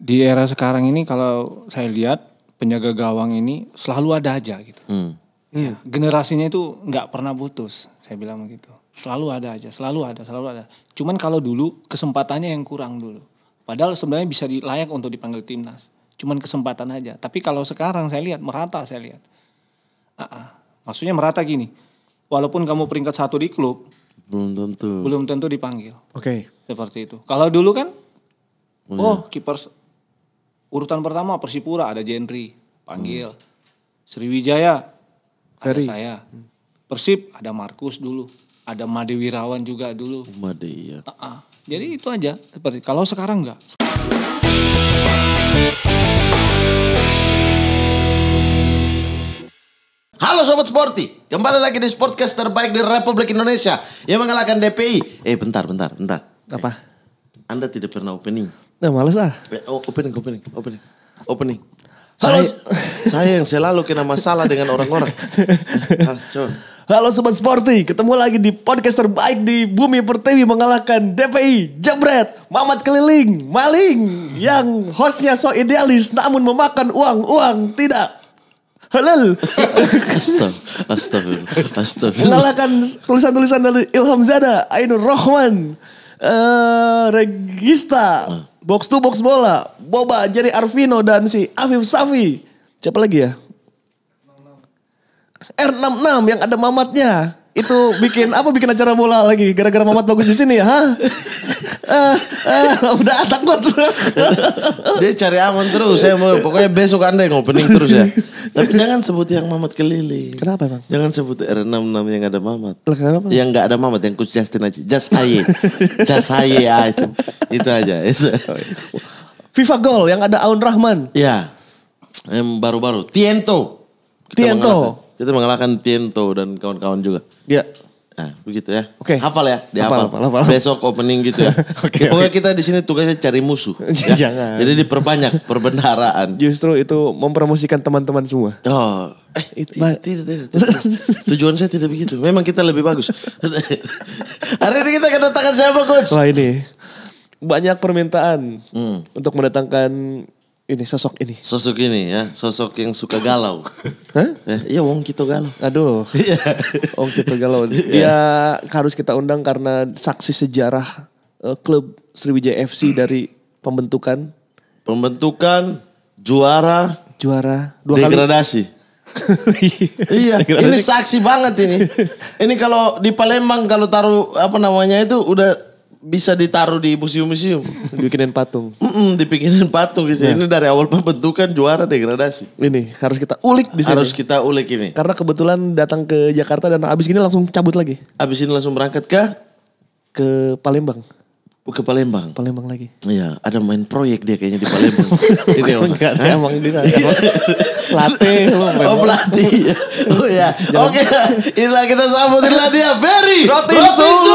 Di era sekarang ini kalau saya lihat penjaga gawang ini selalu ada aja gitu. Ya, generasinya itu nggak pernah putus, saya bilang begitu. Selalu ada aja, selalu ada. Cuman kalau dulu kesempatannya yang kurang dulu. Padahal sebenarnya bisa layak untuk dipanggil timnas. Cuman kesempatan aja. Tapi kalau sekarang saya lihat merata, saya lihat. Maksudnya merata gini. Walaupun kamu peringkat 1 di klub, belum tentu dipanggil. Oke. Seperti itu. Kalau dulu kan, kiper urutan pertama Persipura ada Jenry, panggil. Sriwijaya ada saya. Persib ada Markus dulu, ada Made Wirawan juga dulu. Made ya. Jadi itu aja. Seperti kalau sekarang enggak. Halo Sobat Sporty, kembali lagi di Sportcast terbaik di Republik Indonesia yang mengalahkan DPI. Bentar. Apa? Anda tidak pernah opening. Nah, males ah. Opening. Halo. Saya yang selalu kena masalah dengan orang-orang. Coba. Halo Sobat Sporty, ketemu lagi di podcast terbaik di Bumi Pertiwi mengalahkan DPI, Jebret, Mamat Keliling, Maling, yang hostnya so idealis namun memakan uang tidak halal. Astagfirullah. Mengalahkan tulisan-tulisan dari Ilham Zada, Ainur Rohman, Regista, Box to Box Bola, Boba, Jerry Arvino, dan si Afif Safi. Siapa lagi ya? R66 yang ada Mamatnya. Itu bikin acara bola lagi gara-gara Mamat bagus di sini ya, udah takut. Dia cari aman terus. Pokoknya besok Anda yang opening terus ya. Tapi jangan sebut yang Mamat Keliling. Kenapa Bang? Jangan sebut R66 yang ada Mamat. Kenapa? Yang gak ada Mamat, yang Coach Justin aja. Just Aye itu aja. Itu. FIFA Goal yang ada Aun Rahman. Ya. Yang baru-baru. Tiento. Kita mengalahkan Tiento dan kawan-kawan juga. Iya. Nah, begitu ya. Oke. Hafal ya, dihafal. Hafal. Besok opening gitu ya. Pokoknya kita di sini tugasnya cari musuh. Ya. Jangan. Jadi diperbanyak perbendaharaan. Justru itu mempromosikan teman-teman semua. Tidak. Tujuan saya tidak begitu. Memang kita lebih bagus. Hari ini kita kedatangan siapa, Coach? Wah, ini banyak permintaan untuk mendatangkan sosok ini. Sosok ini ya, sosok yang suka galau. Hah? Iya, wong kita galau. Aduh. Wong kita galau. Dia harus kita undang karena saksi sejarah klub Sriwijaya FC dari pembentukan, juara, 2 degradasi. Iya, ini saksi banget ini. Ini kalau di Palembang kalau taruh itu udah bisa ditaruh di museum-museum. Dibikinin patung. Dibikinin patung gitu. Ya. Ini dari awal pembentukan juara degradasi. Ini harus kita ulik di sini. Harus kita ulik ini. Karena kebetulan datang ke Jakarta dan abis ini langsung cabut lagi. Abis ini langsung berangkat ke Palembang. Ke Palembang. Palembang lagi. Iya, ada main proyek dia kayaknya di Palembang. Ini emang dia. Pelatih. Pelatih. Oh ya. Oke, inilah kita sambutinlah dia Ferry Rotinsulu.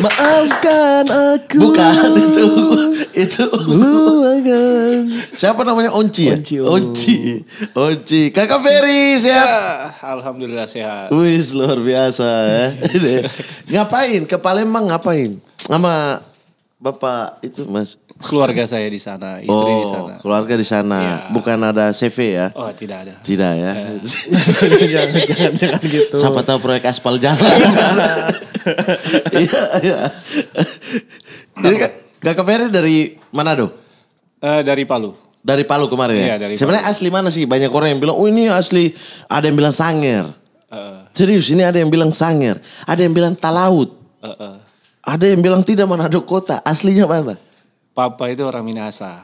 Maafkan aku. Bukan itu. Luangkan. Siapa namanya Onci ya? Onci. Kakak Ferry sehat? Alhamdulillah sehat. Wis luar biasa ya. Ngapain? Ke Palembang ngapain? Sama bapak itu Mas? Keluarga saya di sana, istri di sana. Keluarga di sana. Ya. Bukan ada CV ya? Oh, tidak ada. Tidak ya. Jangan gitu. Siapa tahu proyek aspal jalan. Iya. Jadi Kakak Ferry dari Manado? Dari Palu. Dari Palu kemarin ya? Dari sebenarnya Palu. Asli mana sih? Banyak orang yang bilang, ini asli. Ada yang bilang Sanger. Serius, ini ada yang bilang Sanger. Ada yang bilang Talaut. Ada yang bilang tidak Manado kota. Aslinya mana? Papa itu orang Minahasa.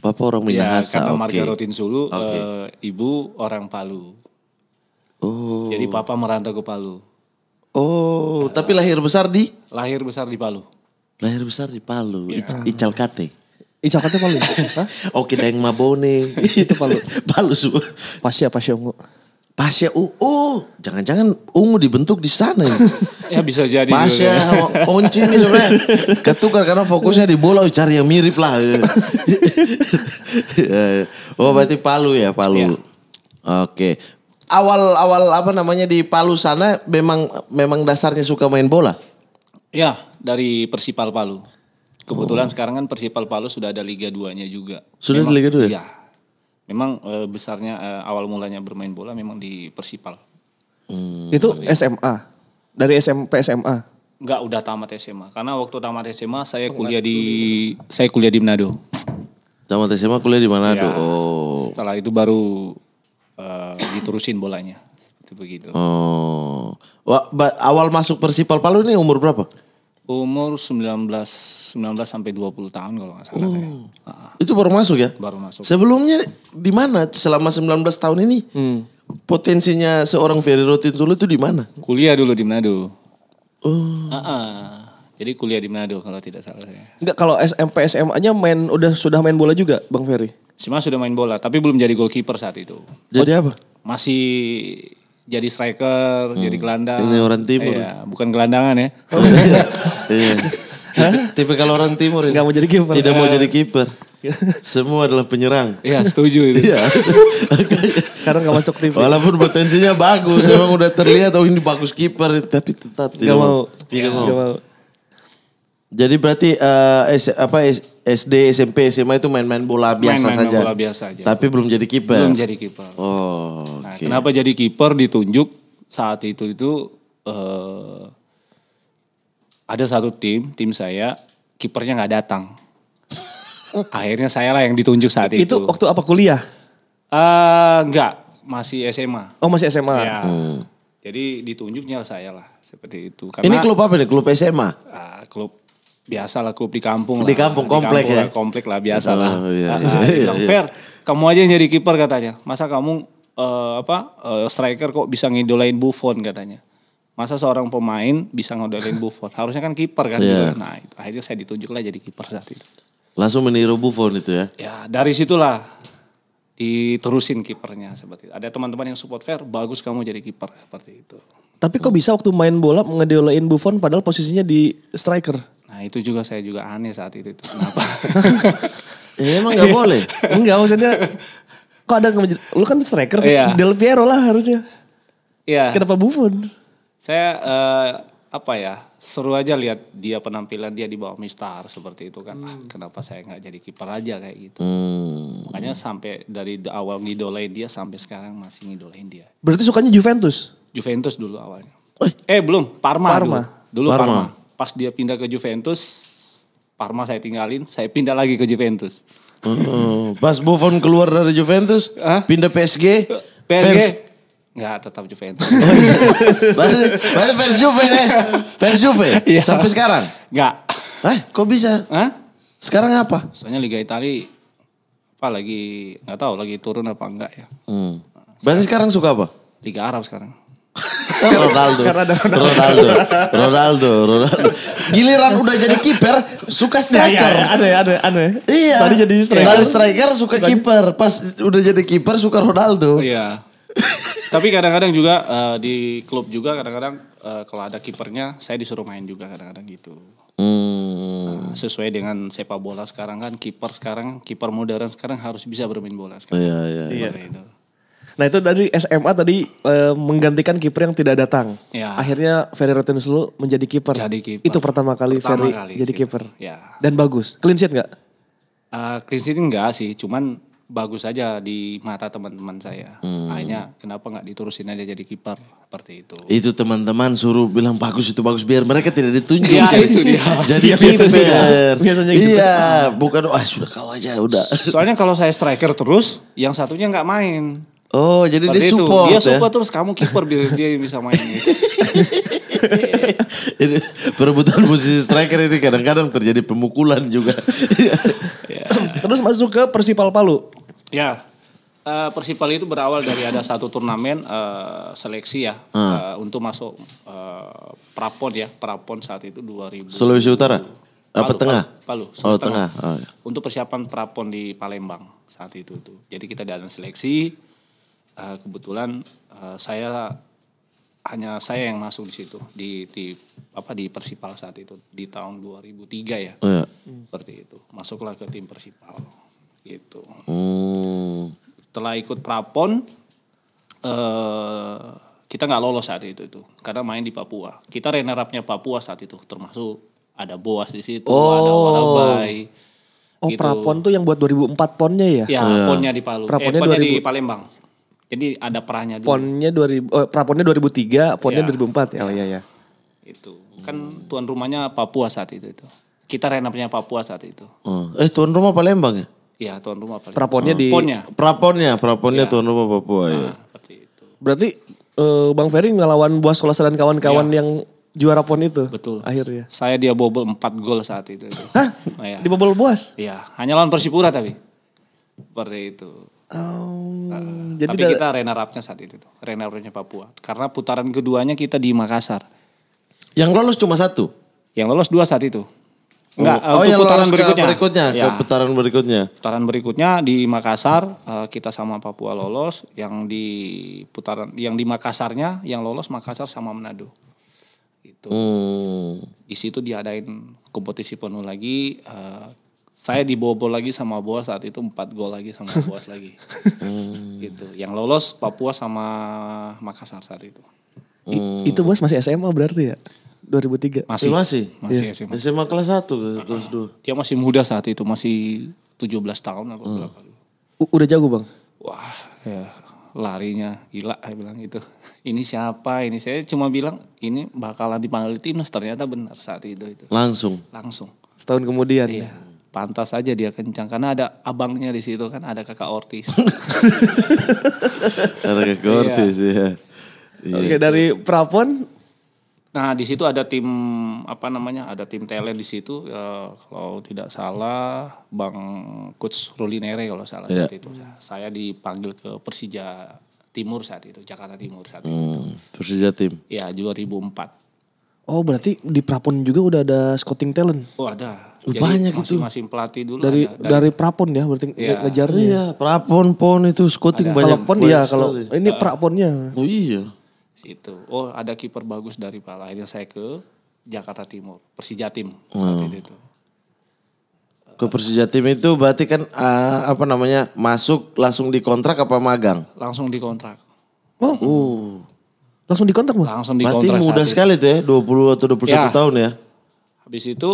Papa orang Minahasa, karena marga Rotinsulu, ibu orang Palu. Oh. Jadi papa merantau ke Palu. Oh, tapi lahir besar di? Lahir besar di Palu. Lahir besar di Palu, Ical Kate. Ical Kate Palu? Oke, Daeng Mabone. Itu Palu. Palu semua. Pasya ungu. Pasya jangan-jangan ungu dibentuk di sana ya. Ya bisa jadi. Pasya Onci ini sebenarnya ketukar karena fokusnya di bola, cari yang mirip lah. Oh berarti Palu ya, Palu. Ya. Oke. Awal di Palu sana memang dasarnya suka main bola? Ya, dari Persipal Palu. Kebetulan sekarang kan Persipal Palu sudah ada Liga 2-nya juga. Sudah di Liga 2 ya? Iya. Memang besarnya awal mulanya bermain bola memang di Persipal. Itu SMA. Dari SMP SMA. Enggak, udah tamat SMA. Karena waktu tamat SMA saya kuliah di Manado. Tamat SMA kuliah di Manado. Ya, Oh. setelah itu baru diterusin bolanya. Seperti begitu. Oh. Awal masuk Persipal Palu ini umur berapa? Umur 19 sampai 20 tahun kalau nggak salah saya. Itu baru masuk ya? Baru masuk. Sebelumnya di mana selama 19 tahun ini? Potensinya seorang Ferry Rotinsulu itu di mana? Kuliah dulu di Manado. Oh. Jadi kuliah di Manado kalau tidak salah saya. Enggak, kalau SMP SMA-nya sudah main bola juga, Bang Ferry? Cuma sudah main bola, tapi belum jadi goalkeeper saat itu. Jadi apa? Masih jadi striker, jadi gelandang. Ini orang timur. Iya, bukan gelandangan ya. Iya. Tipe kalau orang timur Enggak mau jadi kiper. tidak mau jadi kiper. Semua adalah penyerang. Iya, setuju itu. Iya. Karena enggak masuk TV. Walaupun potensinya bagus, emang udah terlihat ini bagus kiper, tapi tetap tidak mau. Tidak mau. Jadi berarti SD, SMP, SMA itu main-main bola biasa saja. Bola biasa aja. Tapi belum jadi kiper. Belum jadi kiper. Oh. Nah, Oke. kenapa jadi kiper ditunjuk saat itu ada satu tim saya kipernya nggak datang. Akhirnya saya lah yang ditunjuk saat itu. Itu waktu apa kuliah? Enggak, masih SMA. Oh, masih SMA. Ya. Jadi ditunjuknya saya lah seperti itu. Ini klub apa nih? Klub SMA? Klub biasa lah, klub di kampung lah. Di kampung, komplek ya? Komplek lah, biasa lah. Iya, Bilang, Fer, kamu aja yang jadi kiper katanya. Masa kamu striker kok bisa ngidolain Buffon katanya. Masa seorang pemain bisa ngidolain Buffon? Harusnya kan kiper kan. Iya. Nah, itu akhirnya saya ditunjuk lah jadi kiper saat itu. Langsung meniru Buffon itu ya? Ya, dari situlah diterusin kipernya seperti itu. Ada teman-teman yang support, Fer, bagus kamu jadi kiper seperti itu. Tapi kok bisa waktu main bola ngedolain Buffon padahal posisinya di striker? Nah, itu juga saya juga aneh saat itu. Kenapa? Emang gak boleh? Enggak, maksudnya kok ada lu kan striker, Iya. Del Piero lah harusnya. Iya. Kenapa Buffon? Saya seru aja lihat dia penampilan dia di bawah Mistar seperti itu kan. Kenapa saya nggak jadi kiper aja kayak gitu. Makanya sampai dari awal ngidolain dia sampai sekarang masih ngidolain dia. Berarti sukanya Juventus? Juventus dulu awalnya. Belum, Parma. Dulu Parma. Pas dia pindah ke Juventus, Parma saya tinggalin, saya pindah lagi ke Juventus. Pas Buffon keluar dari Juventus, pindah PSG. Enggak, tetap Juventus. Masih fans Juve nih. Fans Juve? Iya. Sampai sekarang? Enggak. Kok bisa? Sekarang apa? Soalnya Liga Italia lagi nggak tahu lagi turun apa enggak ya. Berarti sekarang suka apa? Liga Arab sekarang. Ronaldo. Giliran udah jadi kiper, suka striker. Aneh. Iya. Tadi jadi striker. Dari striker suka kiper, pas udah jadi kiper suka Ronaldo. Iya. Tapi kadang-kadang juga di klub juga kadang-kadang kalau ada kipernya saya disuruh main juga kadang-kadang gitu. Sesuai dengan sepak bola sekarang kan kiper modern sekarang harus bisa bermain bola sekarang. Iya. Itu. Nah itu dari SMA tadi menggantikan kiper yang tidak datang. Ya. Akhirnya Ferry Rotinsulu menjadi kiper. Jadi kiper. Itu pertama kali Ferry jadi kiper. Ya. Dan bagus. Clean sheet nggak? Clean sheet enggak sih, cuman bagus aja di mata teman-teman saya. Akhirnya kenapa nggak diterusin aja jadi kiper seperti itu. Itu teman-teman suruh bilang bagus biar mereka tidak ditunjuk. Iya, itu dia. Jadi Biasanya kiper. gitu. Iya, bukan sudah kau aja udah. Soalnya kalau saya striker terus, yang satunya nggak main. Oh, jadi dia Seperti itu. support Dia ya. support terus kamu kiper biar dia bisa main gitu. Ini perebutan posisi striker ini kadang-kadang terjadi pemukulan juga. Terus masuk ke Persipal Palu. Ya, Persipal itu berawal dari ada satu turnamen seleksi ya untuk masuk Prapon saat itu 2000. Sulawesi Utara? Apa tengah? Palu. Oh tengah. Oh, ya. Untuk persiapan Prapon di Palembang saat itu tuh. Jadi kita dalam seleksi, kebetulan saya yang masuk di situ di Persipal saat itu di tahun 2003 ya. Oh, ya. Seperti itu. Masuklah ke tim Persipal. Gitu. Setelah ikut Prapon kita nggak lolos saat itu karena main di Papua. Kita runner up-nya Papua saat itu termasuk ada Boas di situ, ada Warabai. Oh, gitu. Prapon tuh yang buat 2004 ponnya ya? Ya, ponnya di Palu. Praponnya ponnya 2000. di Palembang. Jadi ada perahnya dulu. Ponnya Praponnya 2003, ponnya Ya. 2004. Oh iya. Itu. Kan tuan rumahnya Papua saat itu. Kita renapnya Papua saat itu. Tuan rumah Palembang ya? Iya, tuan rumah Palembang. Praponnya di Ponnya. Praponnya tuan rumah Papua ya. Seperti itu. Berarti Bang Ferry ngelawan Boas Kolosal dan kawan-kawan yang juara pon itu. Betul. Akhirnya. Saya dia bobol 4 gol saat itu. Hah? Oh, ya. Dibobol Boas? Iya, hanya lawan Persipura tapi. Seperti itu. Jadi Tapi kita runner up-nya saat itu. Runner up-nya Papua. Karena putaran keduanya kita di Makassar. Yang lolos cuma 1. Yang lolos 2 saat itu. Enggak, Oh, untuk yang putaran lolos berikutnya. ke Ya. putaran berikutnya. Putaran berikutnya di Makassar kita sama Papua lolos, yang di Makassarnya yang lolos Makassar sama Manado. Gitu. Di situ diadain kompetisi penuh lagi. Saya dibobol lagi sama Boas saat itu 4 gol lagi sama Boas lagi. Gitu. Yang lolos Papua sama Makassar saat itu. Itu Boas masih SMA berarti ya? 2003. Masih Iya. SMA. SMA kelas 1 kelas 2. Dia masih muda saat itu, masih 17 tahun apa berapa. Udah jago Bang? Wah, ya larinya gila, saya bilang gitu. Ini siapa? Ini saya cuma bilang ini bakalan dipanggil timnas, ternyata benar saat itu. Langsung. Setahun kemudian. Iya. Pantas aja dia kencang karena ada abangnya di situ kan, ada kakak Ortiz. Ada ke Cortis ya. Oke, dari Prapon. Nah, di situ ada tim ada tim talent di situ. Kalau tidak salah Bang Coach Rulinere kalau salah saat itu. Saya dipanggil ke Persija Timur saat itu, Jakarta Timur saat itu. Persija tim. Ya, 2004. Oh, berarti di Prapon juga udah ada scouting talent. Oh, ada. Banyak itu. Masing-masing pelatih dulu Dari Prapon ya berarti ngejarnya. Iya, Prapon itu scouting banyak. Kalau pon ya, kalau ini Praponnya. Oh iya. Situ. Oh, ada kiper bagus dari Pala. Akhirnya saya ke Jakarta Timur, Persija Tim saat itu. Ke Persija tim itu berarti kan masuk langsung dikontrak apa magang? Langsung dikontrak. Langsung dikontrak Bang? Langsung Berarti dikontrak. muda sekali tuh ya, 20 atau 21 tahun ya. Habis itu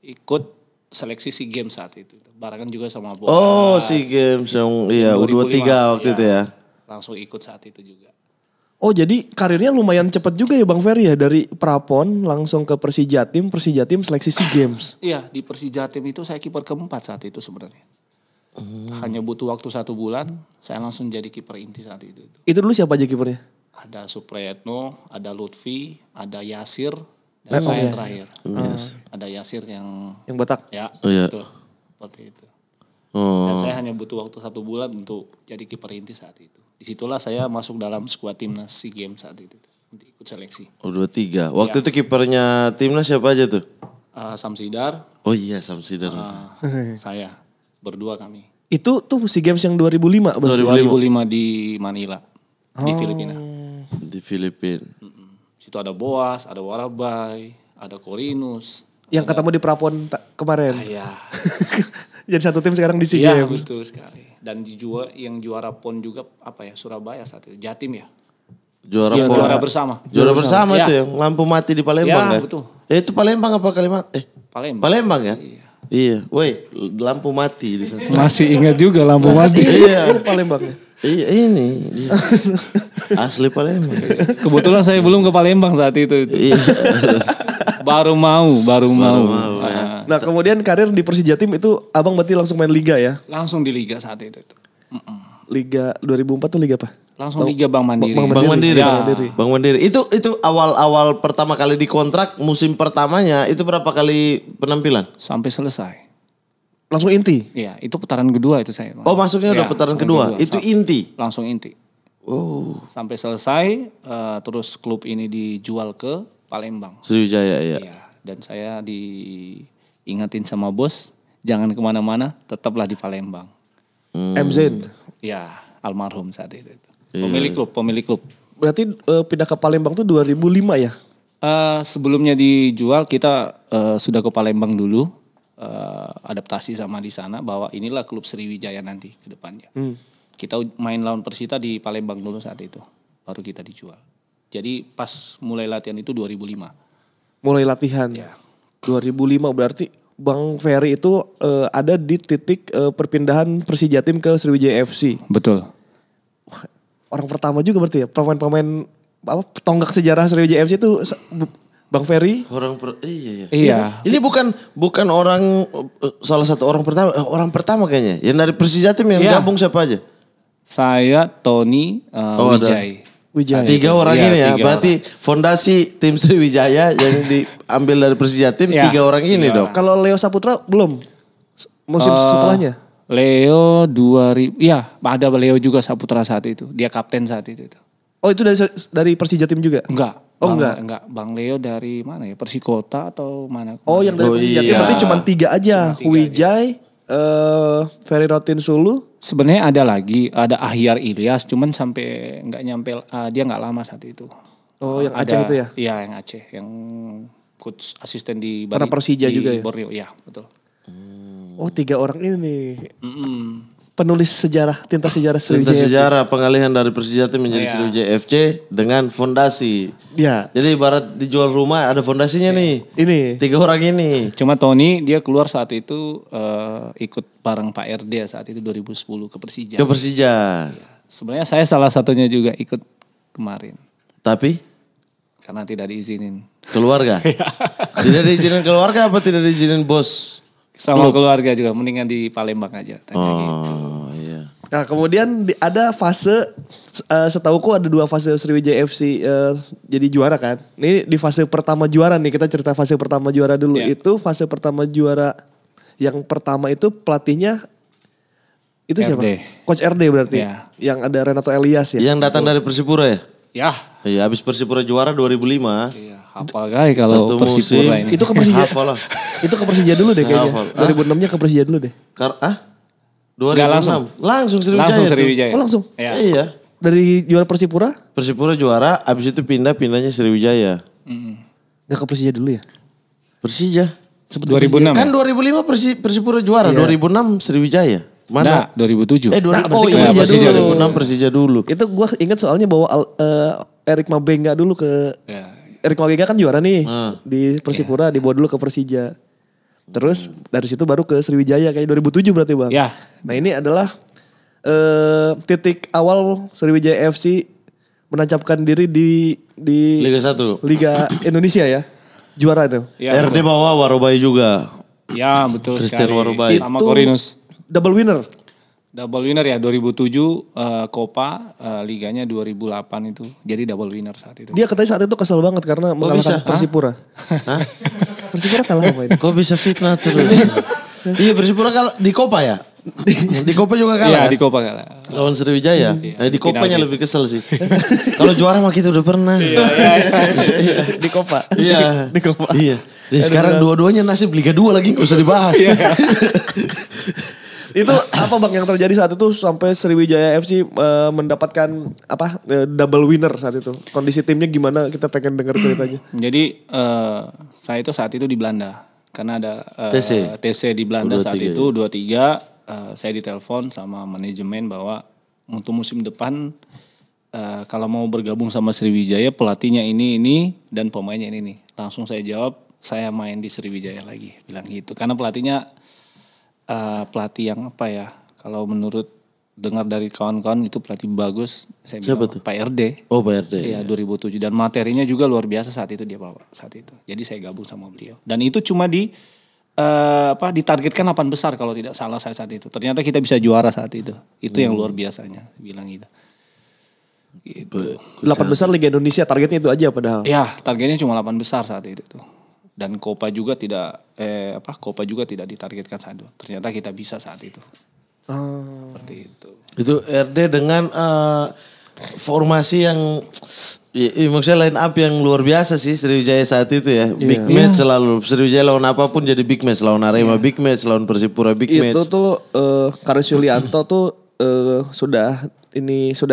ikut seleksi SEA Games saat itu. Barengan juga sama Boas. Oh, SEA Games yang U23 waktu itu ya. Langsung ikut saat itu juga. Oh, jadi karirnya lumayan cepat juga ya Bang Ferry ya, dari Prapon langsung ke Persija Tim seleksi SEA Games. Iya, di Persija Tim itu saya kiper keempat saat itu sebenarnya. Hanya butuh waktu 1 bulan, saya langsung jadi kiper inti saat itu. Itu dulu siapa aja kipernya? Ada Suprayatno, ada Lutfi, ada Yasir, dan saya terakhir. Ada Yasir yang botak. ya, iya. betul. Seperti itu. Dan saya hanya butuh waktu 1 bulan untuk jadi kiper inti saat itu. Disitulah saya masuk dalam skuad timnas SEA Games saat itu. Untuk ikut seleksi. U23. Waktu itu kipernya timnas siapa aja tuh? Samsidar, Oh iya, Samsidar. saya. Berdua kami. Itu tuh SEA Games yang 2005 Bang? 2005 di Manila. Di Filipina. Di Filipina. Situ ada Boas, ada Warabai, ada Korinus. Yang ketemu di Prapon kemarin. Iya. Jadi satu tim sekarang di SEA Iya, Games. betul sekali. Dan yang juara PON juga Surabaya saat itu. Jatim ya. Juara Iya, PON. juara bersama. Juara bersama Ya. itu yang lampu mati di Palembang Ya, kan? betul. Itu Palembang apa Kalimantan? Palembang. Palembang ya? Iya. Woi, lampu mati di sana. Masih ingat juga lampu mati. Iya. Ini Palembang ya? Iya ini. Asli Palembang. Kebetulan saya belum ke Palembang saat itu. Iya. Baru mau. Nah kemudian karir di Persija Tim itu abang berarti langsung main Liga ya? Langsung di Liga saat itu. Liga 2004 tuh Liga apa? Langsung Liga Bank Mandiri. Bang Mandiri. Ya. Bang Mandiri. Itu awal pertama kali dikontrak musim pertamanya itu berapa kali penampilan? Sampai selesai. Langsung inti? Iya, itu putaran kedua itu saya. Oh, masuknya udah putaran kedua. Itu inti. Langsung inti. Oh. Sampai selesai, terus klub ini dijual ke Palembang. Sriwijaya ya. Iya, dan saya diingatin sama bos, jangan kemana-mana, tetaplah di Palembang. MZ? Ya, almarhum saat itu. Pemilik klub. Berarti pindah ke Palembang tuh 2005 ya? Sebelumnya dijual kita sudah ke Palembang dulu, adaptasi sama di sana bahwa inilah klub Sriwijaya nanti ke depannya. Kita main lawan Persita di Palembang dulu saat itu, baru kita dijual. Jadi pas mulai latihan itu 2005. mulai latihan. 2005 berarti Bang Ferry itu ada di titik perpindahan Persija Tim ke Sriwijaya FC. Betul. Wah, orang pertama juga berarti ya, pemain tonggak sejarah Sriwijaya FC itu Bang Ferry. Iya. Ini bukan orang salah satu orang pertama kayaknya. Yang dari Persija Tim yang gabung siapa aja? Saya, Tony, Wijaya. 3 orang ini ya. 3 Berarti fondasi tim Sriwijaya yang diambil dari Persija Tim 3 orang ini dong. Kalau Leo Saputra belum musim setelahnya. Leo 2000, ada Leo juga Saputra saat itu. Dia kapten saat itu. Oh itu dari Persija Tim juga? Enggak. Oh enggak. Bang Leo dari mana ya? Persikota atau mana? Oh yang dari Persija Tim berarti cuma 3 aja. Wijaya, Ferry Rotin Sulu. Sebenarnya ada Ahyar Ilyas, cuman sampai nggak nyampe, dia nggak lama saat itu. Oh yang Aceh itu ya? Iya yang Aceh, yang coach asisten di Karena Persija juga ya? Borneo, iya betul. Oh 3 orang ini nih. Penulis sejarah, tinta sejarah Sriwijaya. Tinta sejarah pengalihan dari Persija Tim menjadi Sriwijaya FC dengan fondasi. Iya. Jadi ibarat dijual rumah ada fondasinya nih. Ini. 3 orang ini. Cuma Tony dia keluar saat itu ikut bareng Pak RD saat itu 2010 ke Persija. Ke Persija. Ya. Sebenarnya saya salah satunya juga ikut kemarin. Tapi? Karena tidak diizinin. Keluarga? Tidak diizinin keluarga apa tidak diizinin bos? Sama keluarga juga, mendingan di Palembang aja. Iya. Nah kemudian ada fase, setauku ada 2 fase Sriwijaya FC jadi juara kan. Ini di fase pertama juara nih, kita cerita fase pertama juara dulu. Itu fase pertama juara, yang pertama itu pelatihnya, itu siapa? Coach RD berarti. Yang ada Renato Elias ya. Yang datang dari Persipura ya? Ya. Iya, habis Persipura juara 2005. Iya, hafal kali kalau Persipura ini. Itu ke Persija. Hafal lah. Itu ke Persija dulu deh kayaknya. 2006-nya ke Persija dulu deh. 2006. Langsung Sriwijaya. Langsung Sriwijaya. Oh langsung? Iya. Dari juara Persipura? Persipura juara, abis itu pindahnya Sriwijaya. Gak ke Persija dulu ya? Persija. 2006 kan 2005 Persipura juara, 2006 Sriwijaya. Mana? 2007. 2006 Persija dulu. Itu gue ingat soalnya bawa Erik Mabenga dulu ke... Erik Mabenga kan juara nih di Persipura, dibawa dulu ke Persija. Terus dari situ baru ke Sriwijaya kayak 2007 berarti Bang. Ya. Nah ini adalah titik awal Sriwijaya FC menancapkan diri di Liga 1. Liga Indonesia ya. Juara itu. Ya, RD bawa Warobai juga. Ya betul Christian sekali. Warobai. Sama Korinus. Double winner. Double winner ya 2007 Copa, liganya 2008 itu. Jadi double winner saat itu. Dia katanya saat itu kesel banget karena mengalahkan Persipura. Hah? Persipura kalah apa ini? Kok bisa fitnah terus? Iya Persipura kalah di Copa ya? Di Copa juga kalah. Iya di Copa kalah. Lawan Sriwijaya. Di Copanya lebih kesel sih. Kalau juara mah kita udah pernah. Di Copa. Iya. Di Copa. Iya. Jadi sekarang dua-duanya nasib Liga 2 lagi gak usah dibahas. Itu apa Bang yang terjadi saat itu sampai Sriwijaya FC mendapatkan double winner saat itu? Kondisi timnya gimana? Kita pengen dengar ceritanya. Jadi saya itu saat itu di Belanda. Karena ada TC di Belanda saat itu 23. Saya ditelepon sama manajemen bahwa untuk musim depan kalau mau bergabung sama Sriwijaya pelatihnya ini dan pemainnya ini nih. Langsung saya jawab saya main di Sriwijaya lagi bilang gitu. Karena pelatihnya pelatih yang apa ya? Kalau menurut dengar dari kawan-kawan itu pelatih bagus. Saya bilang Pak RD. Oh Pak RD. Iya 2007 dan materinya juga luar biasa saat itu dia bawa saat itu. Jadi saya gabung sama beliau. Dan itu cuma ditargetkan 8 besar kalau tidak salah saya saat itu. Ternyata kita bisa juara saat itu. Itu yang luar biasanya bilang gitu. Gitu. 8 besar Liga Indonesia targetnya itu aja padahal. Ya, targetnya cuma 8 besar saat itu tuh. Dan Copa juga tidak ditargetkan saat itu. Ternyata kita bisa saat itu. Seperti itu. Itu RD dengan formasi yang maksudnya line up yang luar biasa sih Sriwijaya saat itu ya. Big match selalu. Sriwijaya lawan apapun jadi big match. Lawan Arema big match, lawan Persipura big match. Itu tuh Karis Yulianto tuh sudah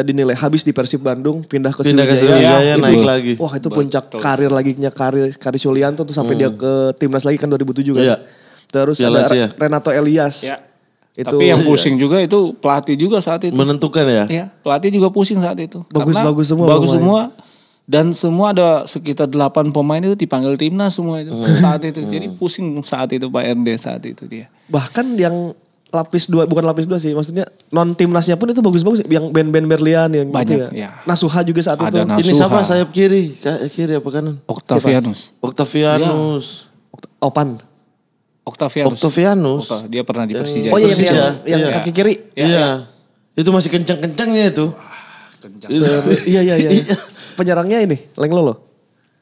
dinilai habis di Persib Bandung pindah ke Sriwijaya naik lagi. Wah itu puncak karir Karis Yulianto tuh sampai dia ke timnas lagi kan 2007 kan. Iya. Terus ada Renato Elias. Ya. Tapi yang pusing juga itu pelatih juga saat itu. Menentukan ya? Iya, pelatih juga pusing saat itu. Bagus semua. Bagus semua. Dan semua ada sekitar 8 pemain itu dipanggil timnas semua itu saat itu. Jadi pusing saat itu Pak RD saat itu dia. Bahkan yang lapis 2, bukan lapis 2 sih, maksudnya non timnasnya pun itu bagus-bagus. Yang band-band Berlian yang banyak gitu ya. ya. Nasuha juga saat Ada itu. Nasuha. Ini siapa sayap kiri? Kiri apa kanan? Octavianus. Octavianus. Opan. Octavianus. Dia pernah di Persija. Oh iya Persija. yang Iya. kaki kiri. Iya. Itu masih kencang-kencangnya itu. Kencang. Iya. Penyerangnya ini, Lenglolo.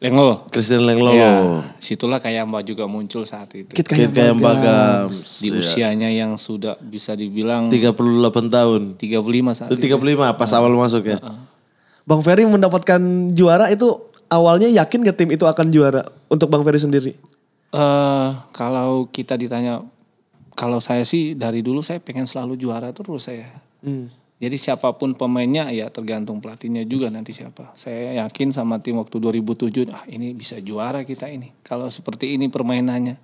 Lenglolo. Christian Lenglolo. Ya, situlah kayak Mbak juga muncul saat itu. Kit Kit Kayam Bagam. Di usianya yang sudah bisa dibilang 38 tahun. 35 saat Itu itu. 35 pas awal masuk ya. Bang Ferry mendapatkan juara itu awalnya yakin gak tim itu akan juara untuk Bang Ferry sendiri? Kalau kita ditanya, kalau saya sih dari dulu saya pengen selalu juara terus saya. Jadi siapapun pemainnya ya tergantung pelatihnya juga nanti siapa. Saya yakin sama tim waktu 2007, ini bisa juara kita ini. Kalau seperti ini permainannya.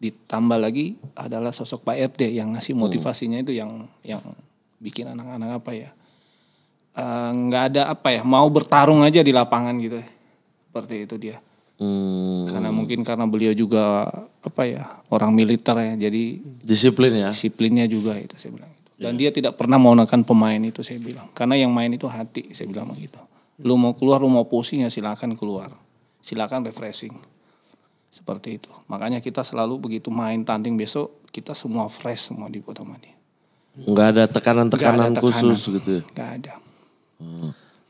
Ditambah lagi adalah sosok Pak RD yang ngasih motivasinya itu yang bikin anak-anak apa ya. Nggak ada apa ya, mau bertarung aja di lapangan gitu. Seperti itu dia. Karena beliau juga apa ya, orang militer ya. Jadi Disiplin ya. disiplinnya juga itu saya bilang. Dan dia tidak pernah menggunakan pemain itu saya bilang. Karena yang main itu hati saya bilang begitu. Lu mau keluar, lu mau pusing ya silakan keluar. Silakan refreshing. Seperti itu. Makanya kita selalu begitu main tanding besok kita semua fresh semua di Kota Madi. Enggak ada tekanan-tekanan Nggak ada khusus gitu. Enggak ada.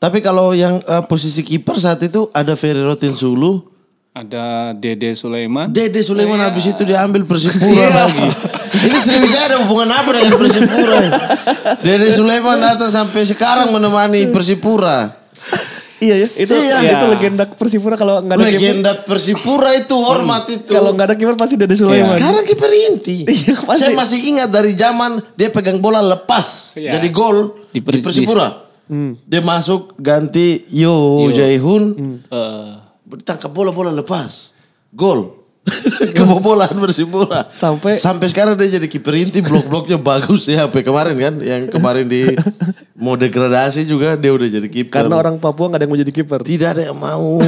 Tapi kalau yang posisi kiper saat itu ada Ferry Rotinsulu. Ada Dede Sulaiman. Dede Sulaiman habis itu diambil Persipura lagi. Ini Sriwijaya ada hubungan apa dengan Persipura? Dede Sulaiman datang sampai sekarang menemani Persipura. Iya ya, itu legenda Persipura kalau nggak ada kiper. Legenda Persipura itu hormat itu. Kalau nggak ada kiper pasti Dede Sulaiman. Sekarang kiper inti. Iya, pasti. Saya masih ingat dari zaman dia pegang bola lepas jadi gol di Persipura. Dia masuk ganti Yo Jaihun. Ditangkap bola lepas. Gol. Kebobolan Persipura. Sampai sekarang dia jadi kiper inti, blok-bloknya bagus ya. Sampai kemarin kan, yang kemarin di mau degradasi juga dia udah jadi kiper. Karena orang Papua gak ada yang mau jadi kiper. Tidak ada yang mau.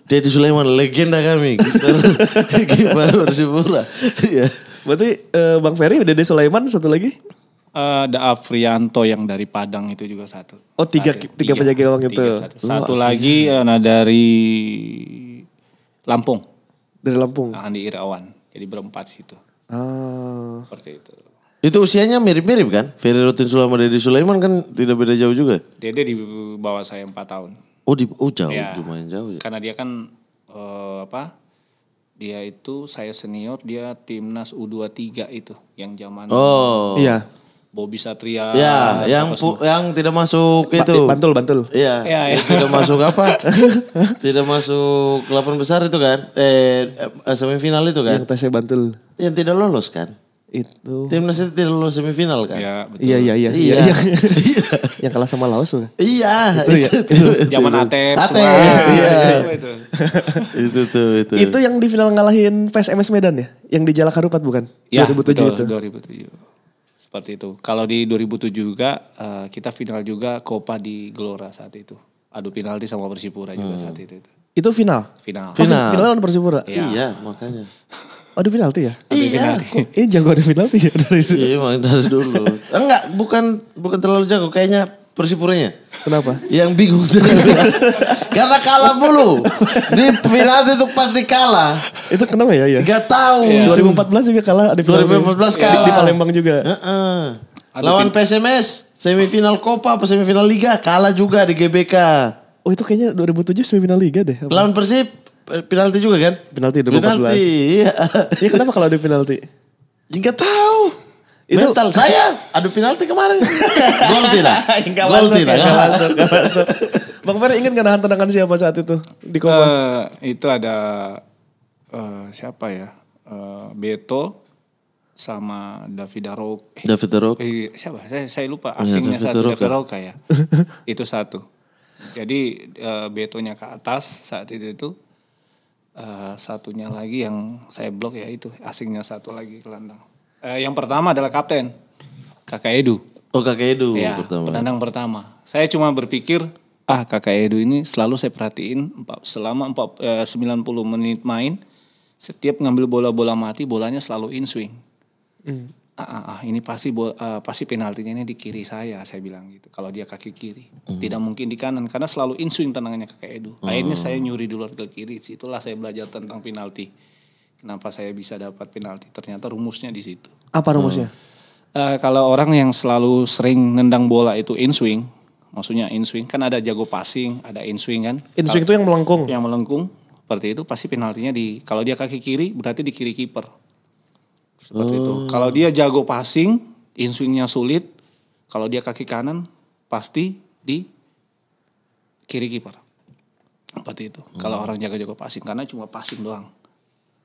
Dede Sulaiman legenda kami, kiper Persipura. Ya. Berarti Bang Ferry, Dede Sulaiman satu lagi? Ada Afrianto yang dari Padang itu juga satu. Oh tiga penjaga gawang itu. Satu lagi dari Lampung. Dari Lampung. Andi Irawan. Jadi berempat situ. Seperti itu. Itu usianya mirip-mirip kan? Ferry Rotinsulu sama Dede Sulaiman kan tidak beda jauh juga. Dede di bawah saya 4 tahun. Jauh, Ya, lumayan jauh ya. Karena dia kan dia itu saya senior, dia timnas U23 itu yang zaman. Oh. Iya. Bobby Satria. Ya, yang tidak masuk itu. Bantul. Iya. Ya. Tidak masuk apa? Tidak masuk 8 besar itu kan? Semifinal itu kan? Yang tesnya Bantul. Yang tidak lolos kan? Itu. Timnas itu tidak lolos semifinal kan? Ya, betul. Iya. Iya. Yang kalah sama Laos tuh. Iya. Itu Zaman Atep. Iya. Itu. Itu yang di final ngalahin PSMS Medan ya? Yang di Jalak Harupat bukan? Ya, 2007 betul, itu. 2007. Seperti itu. Kalau di 2007 juga kita final juga Copa di Gelora saat itu. Adu penalti sama Persipura juga saat itu. Itu final? Final. Final. Final lawan Persipura? Iya, makanya. Adu penalti ya? Iya. Ini jago adu penalti ya dari dulu. Iya, emang dari dulu. Enggak, bukan terlalu jago. Kayaknya Persipuranya. Kenapa? Yang bingung. Karena kalah mulu. Di final itu pasti kalah. Itu kenapa ya? Gak tahu. 2014 juga kalah di 2014 kalah. Di Palembang juga. Lawan PSMS, semifinal Copa apa semifinal Liga, kalah juga di GBK. Oh itu kayaknya 2007 semifinal Liga deh. Lawan Persib, penalti juga kan? Penalti 2014. Penalti, iya. Iya kenapa kalau ada penalti? Enggak tahu. Itu mental saya adu penalti kemarin. Gol tidak? Enggak masuk. Bang Ferry ingat gak nahan tendangan siapa saat itu di Copa? Itu ada siapa ya? Beto sama David Arok. David Arok. Siapa? Saya lupa. Asingnya satu David Arok ya. Itu satu. Jadi Betonya ke atas saat itu. Satunya lagi yang saya blok ya itu. Asingnya satu lagi gelandang. Yang pertama adalah kapten. Kakak Edu. Oh Kakak Edu ya, pertama. penendang pertama. Saya cuma berpikir Kakak Edu ini selalu saya perhatiin selama 90 menit main, setiap ngambil bola-bola mati, bolanya selalu in swing. Ini pasti penaltinya ini di kiri saya bilang gitu. Kalau dia kaki kiri, tidak mungkin di kanan karena selalu in swing tendangannya Kakak Edu. Akhirnya saya nyuri duluan ke kiri, situlah saya belajar tentang penalti. Kenapa saya bisa dapat penalti? Ternyata rumusnya di situ. Apa rumusnya? Kalau orang yang selalu sering nendang bola itu in swing, maksudnya in swing kan ada jago passing, ada in swing kan. In swing itu yang melengkung. Yang melengkung, seperti itu pasti penaltinya kalau dia kaki kiri berarti di kiri kiper. Seperti itu. Kalau dia jago passing, in swingnya sulit, kalau dia kaki kanan pasti di kiri kiper. Seperti itu. Kalau orang jago-jago passing karena cuma passing doang.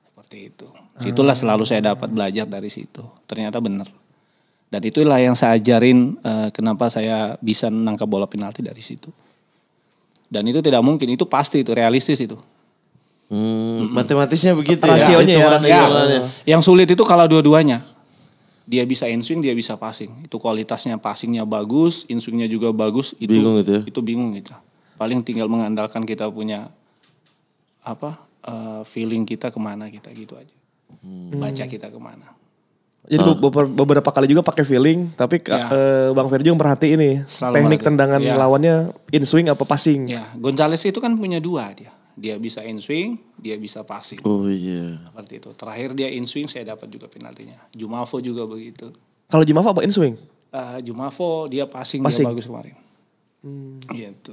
Seperti itu. Situlah selalu saya dapat belajar dari situ. Ternyata benar. Dan itulah yang saya ajarin kenapa saya bisa menangkap bola penalti dari situ. Dan itu tidak mungkin, itu pasti, itu realistis itu. Matematisnya begitu rasionya ya. Rasionya. Yang sulit itu kalau dua-duanya. Dia bisa in swing, dia bisa passing. Itu kualitasnya passingnya bagus, in swingnya juga bagus. Bingung itu ya? Itu bingung gitu. Paling tinggal mengandalkan kita punya feeling kita kemana kita gitu aja. Baca kita kemana. Jadi beberapa kali juga pakai feeling, tapi Bang Ferry juga merhatiin nih teknik tendangan lawannya in swing apa passing. Ya, Gonzales itu kan punya dua dia. Dia bisa in swing, dia bisa passing. Oh iya. Seperti itu. Terakhir dia in swing, saya dapat juga penaltinya. Jumavo juga begitu. Kalau Jumavo apa in swing? Jumavo dia passing dia bagus kemarin. Gitu.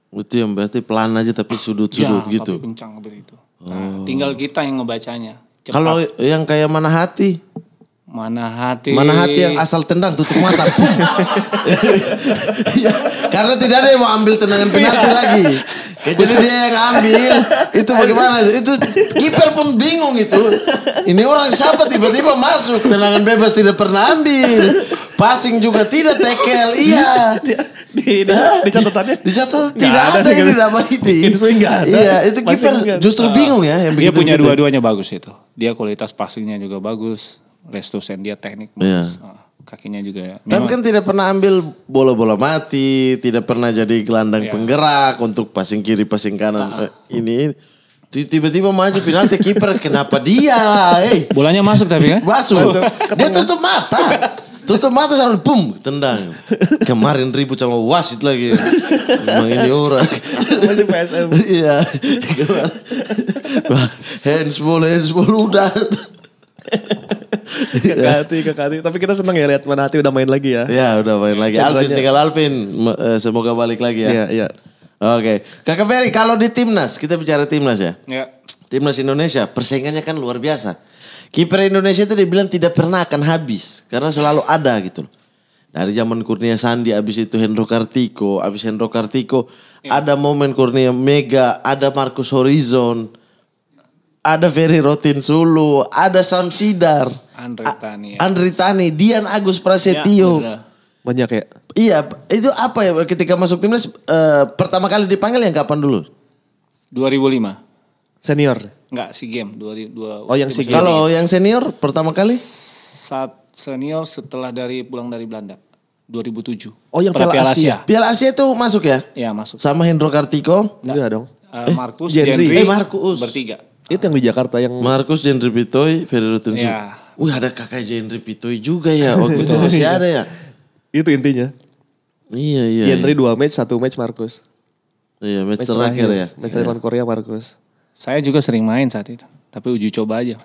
Itu yang berarti pelan aja tapi sudut-sudut gitu. Tapi kencang begitu. Nah, tinggal kita yang ngebacanya. Kalau yang kayak mana hati? Mana hati yang asal tendang tutup mata. Ya, karena tidak ada yang mau ambil tendangan penalti lagi. Jadi dia yang ambil. Itu bagaimana? Itu kiper pun bingung itu. Ini orang siapa tiba-tiba masuk. Tendangan bebas tidak pernah ambil. Passing juga tidak, tackle. Iya. Di catatannya? Di catatan tidak ada yang dinamai ini. In swing gak ada. Iya, itu kiper justru bingung ya. Yang dia punya dua-duanya bagus itu. Dia kualitas passingnya juga bagus. Restusen dia teknik bagus. Kakinya juga. Tapi kan tidak pernah ambil bola-bola mati, tidak pernah jadi gelandang penggerak untuk passing kiri, passing kanan. Ini tiba-tiba maju penalti kiper, kenapa dia? Bolanya masuk tapi kan? Masuk. Dia tutup mata. Tutup mata sambil boom, tendang. Kemarin ribut sama wasit lagi. Emang ini orang. Masih PSM. Iya. Handsball udah. Kekati. Tapi kita senang ya lihat Manahati udah main lagi ya. Ya udah main lagi. Tinggal Alvin. Semoga balik lagi ya. Iya. Oke. Kakak Ferry, kalau di timnas, kita bicara timnas ya. Ya. Timnas Indonesia, persaingannya kan luar biasa. Kiper Indonesia itu dibilang tidak pernah akan habis. Karena selalu ada gitu loh. Dari zaman Kurnia Sandi, abis itu Hendro Kartiko. Abis Hendro Kartiko, ada momen Kurnia Mega, ada Marcus Horizon. Ada Ferry Rotin Sulu, ada Sam Sidar, Andri Tani, Dian Agus Prasetyo. Ya, banyak ya? Iya, itu apa ya ketika masuk timnas pertama kali dipanggil yang kapan dulu? 2005. Senior? Enggak, SEA Games 2002. Oh, yang SEA Games. Kalau yang senior pertama kali? Saat senior setelah pulang dari Belanda. 2007. Oh, yang Piala Asia. Piala Asia itu masuk ya? Iya, masuk. Sama Hendro Kartiko? Enggak dong. Markus, Jendri, Markus. bertiga. Itu yang di Jakarta yang Markus, Jendri Pitoy, Ferry Rotin Sulu. Ya. Ada kakak Jendri Pitoy juga ya. Waktu itu masih ada ya. Itu intinya. Iya. Jendri 2 match, 1 match Markus. Iya, match terakhir ya. Match lawan Korea Markus. Saya juga sering main saat itu. Tapi uji coba aja.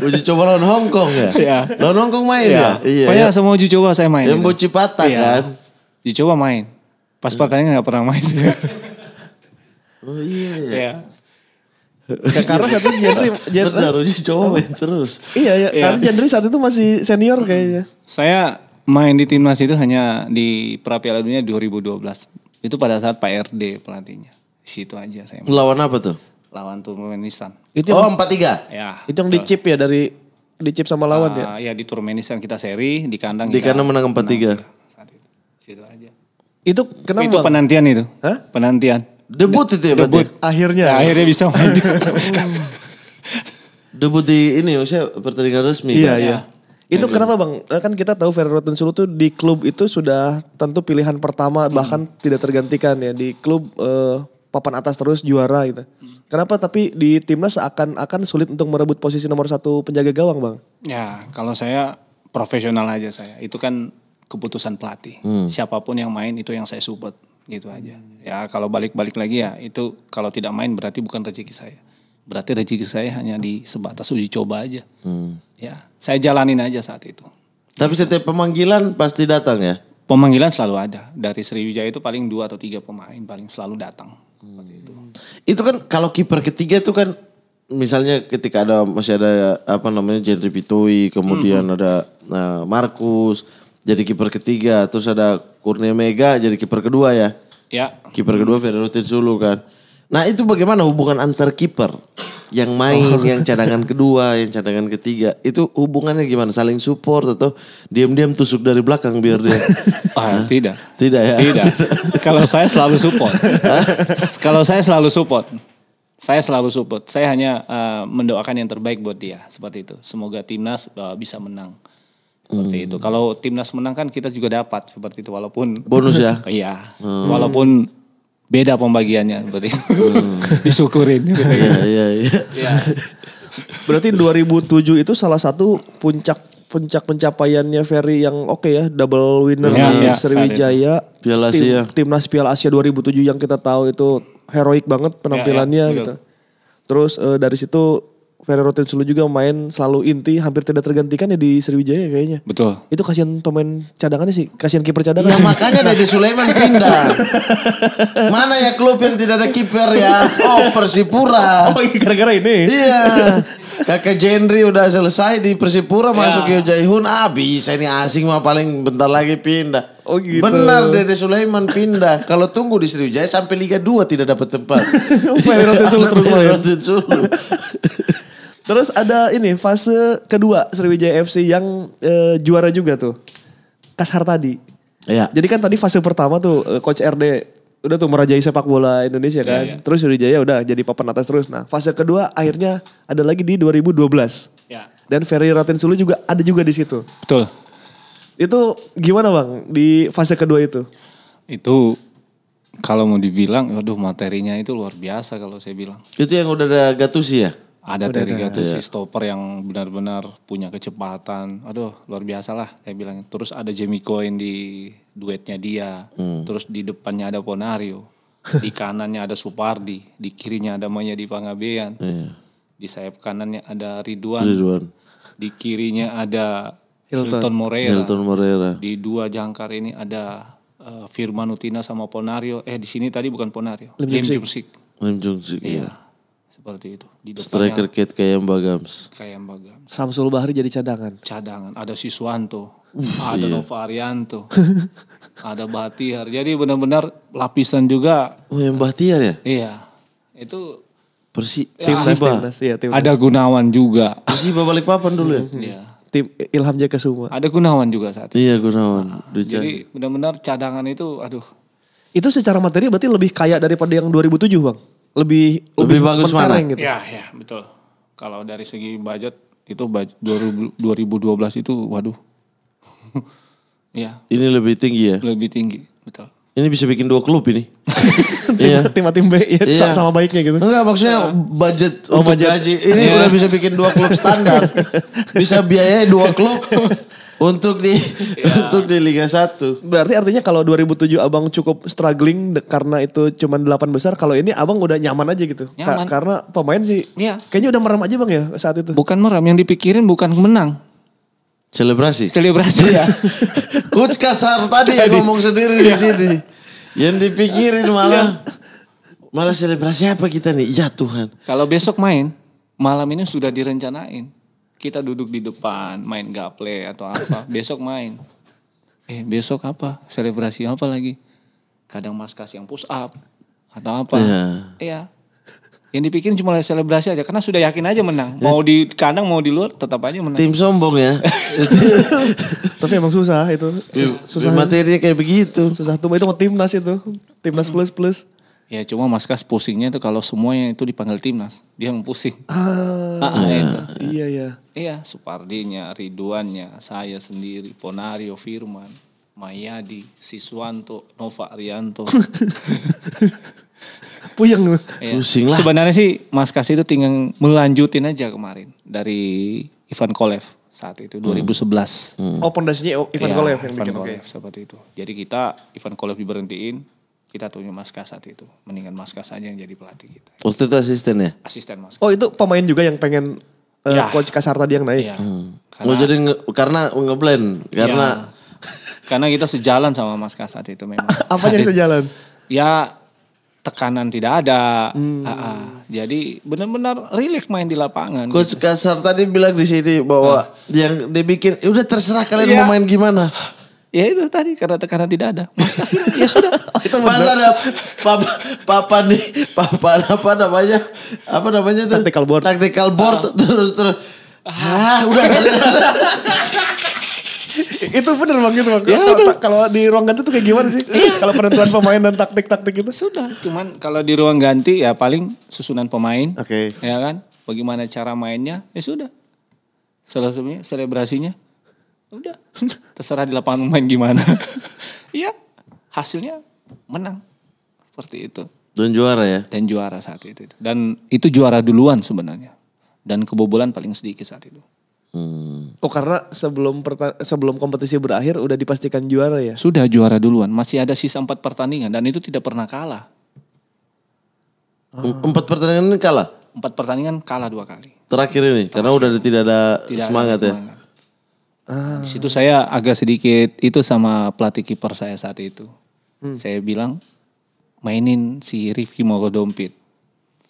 Uji coba lawan Hong Kong ya? Iya. Lawan Hong Kong main ya? Iya. Pokoknya semua uji coba saya main. Yang Boci Patah kan? Uji coba main. Pas pertandingan gak pernah main. Oh iya ya. Iya. Karena saat itu Jendri benar uji coba main terus. Iya. Karena Jendri saat itu masih senior kayaknya. Saya main di timnas itu hanya di pra Piala Dunia 2012. Itu pada saat Pak RD pelatihnya. Di situ aja saya main. Lawan apa tuh? Lawan Turkmenistan. Itu 4-3? Ya. Itu yang dicip ya dicip sama lawan ya? Ya di Turkmenistan kita seri, di kandang di kandang menang 4-3. Saat itu. Situ aja. Itu kenapa? Itu penantian itu. Hah? Penantian. Debut itu ya berarti? Akhirnya. Ya, akhirnya bisa main. Debut di ini maksudnya pertandingan resmi. Iya. Itu kenapa Bang? Kan kita tahu Ferry Rotinsulu tuh di klub itu sudah tentu pilihan pertama bahkan tidak tergantikan ya. Di klub papan atas terus juara gitu. Kenapa tapi di timnas akan sulit untuk merebut posisi nomor 1 penjaga gawang Bang? Ya kalau saya profesional aja saya. Itu kan keputusan pelatih. Siapapun yang main itu yang saya support gitu aja. Ya kalau balik-balik lagi ya itu kalau tidak main berarti bukan rezeki saya. Berarti rezeki saya hanya di sebatas uji coba aja. Ya, saya jalanin aja saat itu. Tapi setiap pemanggilan pasti datang ya? Pemanggilan selalu ada. Dari Sriwijaya itu paling 2 atau 3 pemain paling selalu datang. Seperti itu. Itu kan kalau kiper ketiga itu kan misalnya ketika masih ada Jendri Pitui, kemudian ada Markus jadi kiper ketiga, terus ada Kurnia Mega jadi kiper kedua ya? Ya. Kiper kedua Ferry Rotinsulu kan. Nah itu bagaimana hubungan antar kiper yang main, yang cadangan kedua, yang cadangan ketiga, itu hubungannya gimana? Saling support atau diam-diam tusuk dari belakang biar dia? Tidak. Tidak ya? Tidak. Kalau saya selalu support. Saya selalu support. Saya hanya mendoakan yang terbaik buat dia seperti itu. Semoga timnas bisa menang. Seperti itu. Kalau timnas menang kan kita juga dapat seperti itu walaupun bonus ya. Iya. Walaupun beda pembagiannya seperti itu. Disyukurin. Iya. Berarti 2007 itu salah satu puncak pencapaiannya Ferry yang oke ya, double winner di Sriwijaya. Piala Asia. Timnas Piala Asia 2007 yang kita tahu itu heroik banget penampilannya gitu. Terus dari situ Ferry Rotinsulu juga main selalu inti, hampir tidak tergantikan ya di Sriwijaya kayaknya. Betul. Itu kasihan pemain cadangannya sih, kasihan kiper cadangan. Ya makanya Dede Sulaiman pindah. Mana ya klub yang tidak ada kiper ya? Oh Persipura. Oh gara-gara ini. Iya. Kakak Jendri udah selesai di Persipura masuk Yo Jaihun. Bisa ini asing mah paling bentar lagi pindah. Oh gitu. Benar Dede Sulaiman pindah. Kalau tunggu di Sriwijaya sampai Liga 2 tidak dapat tempat. Ferry Rotinsulu terus main. Rotinsulu. Terus ada ini fase kedua Sriwijaya FC yang juara juga tuh. Kashar tadi. Iya. Jadi kan tadi fase pertama tuh Coach RD udah tuh merajai sepak bola Indonesia kan. Iya. Terus Sriwijaya udah jadi papan atas terus. Nah fase kedua akhirnya ada lagi di 2012. Ya. Dan Ferry Rotinsulu juga ada juga di situ. Betul. Itu gimana Bang di fase kedua itu? Itu kalau mau dibilang, waduh materinya itu luar biasa kalau saya bilang. Itu yang udah ada Gattuso ya? Ada Terry Gattuso, stopper yang benar-benar punya kecepatan. Aduh luar biasa lah saya bilang. Terus ada Jamie Cohen di duetnya dia. Terus di depannya ada Ponario. Di kanannya ada Supardi. Di kirinya ada Mayadi Pangabean. Di sayap kanannya ada Ridwan. Di kirinya ada Hilton Moreira. Di dua jangkar ini ada Firman Utina sama Ponario. Di sini tadi bukan Ponario. Lim Jungsik. Iya. Seperti itu. Di depannya striker Kate Kayambagams. Samsul Bahri jadi cadangan. Ada Siswanto. Ada Nova Arianto. Ada Bahtiar. Jadi benar-benar lapisan juga. Oh yang Bahtiar ya? Iya. Itu Timnas. Ada Gunawan juga. Persiba Balikpapan dulu ya? Iya. Tim Ilham Jakasuma. Ada Gunawan juga saat itu. Iya Gunawan. Jadi benar-benar cadangan itu aduh. Itu secara materi berarti lebih kaya daripada yang 2007 Bang? Lebih bagus mana? Gitu. Ya betul. Kalau dari segi budget itu 2012 itu waduh. Iya. Ini lebih tinggi ya? Lebih tinggi, betul. Ini bisa bikin 2 klub ini. Iya. Tim B ya, sama baiknya gitu. Enggak maksudnya budget untuk gaji. Ini udah bisa bikin 2 klub standar. Bisa biayai 2 klub untuk di Liga 1. Berarti artinya kalau 2007 Abang cukup struggling karena itu cuma 8 besar. Kalau ini Abang udah nyaman aja gitu. Karena pemain sih kayaknya udah merem aja Bang ya saat itu. Bukan merem, yang dipikirin bukan menang. Selebrasi ya. Coach Kasar tadi yang ngomong sendiri di sini. Yang dipikirin malah selebrasi apa kita nih? Ya Tuhan. Kalau besok main, malam ini sudah direncanain. Kita duduk di depan, main gaple atau apa. Besok main. Besok apa? Selebrasi apa lagi? Kadang Mas kasih yang push up. Atau apa. Iya. Yang dipikirin cuma selebrasi aja. Karena sudah yakin aja menang. Mau di kandang, mau di luar, tetap aja menang. Tim sombong ya. Tapi emang susah itu. Susah. Materinya kayak begitu. Susah tuh. Itu mau timnas itu. Timnas plus. Ya cuma Mas Kas pusingnya itu kalau semuanya itu dipanggil timnas, dia yang pusing. Itu. Iya. Iya, Supardinya, Ridwannya, saya sendiri, Ponario, Firman, Mayadi, Siswanto, Nova Arianto. Puyeng. Ya. Pusing lah. Sebenarnya sih Mas Kas itu tinggal melanjutin aja kemarin dari Ivan Kolev saat itu 2011. Oh pondasinya Ivan Ya, Kolev yang Ivan bikin. Oke. Kolev seperti itu. Jadi kita Ivan Kolev diberhentiin. Kita tunjuk Mas Kas saat itu. Mendingan Mas Kas aja yang jadi pelatih kita. Waktu itu asistennya? Asisten Mas Kas. Oh itu pemain juga yang pengen Coach Kasartadi yang naik. Iya. Jadi karena ngeblend. Karena Karena kita sejalan sama Mas Kas saat itu memang. Apanya yang sejalan? Ya tekanan tidak ada. Jadi benar-benar rileks main di lapangan. Coach Kasar tadi bilang di sini bahwa yang dibikin udah terserah kalian Iya. mau main gimana. Ya itu tadi karena tekanan tidak ada. Mas Kas bilang, ya sudah. Itu pas ada papa apa namanya tuh? Tactical board. Tactical board terus. Udah. Itu bener bang gitu bang. Ya, Kalau di ruang ganti tuh kayak gimana sih? Kalau penentuan pemain dan taktik-taktik itu Sudah. Cuman kalau di ruang ganti ya paling susunan pemain. Oke. Ya kan? Bagaimana cara mainnya? Ya sudah. Selesainya selebrasinya. Udah. Terserah di lapangan main gimana. Iya. Hasilnya menang. Seperti itu. Dan juara ya. Dan juara saat itu. Dan itu juara duluan sebenarnya. Dan kebobolan paling sedikit saat itu. Oh karena sebelum kompetisi berakhir udah dipastikan juara ya? Sudah juara duluan. Masih ada sisa 4 pertandingan. Dan itu tidak pernah kalah. 4 pertandingan ini kalah. 4 pertandingan kalah 2 kali. Terakhir ini karena udah tidak ada semangat ya. Di situ saya agak sedikit itu sama pelatih kiper saya saat itu. Saya bilang mainin si Rifki Mogodompit.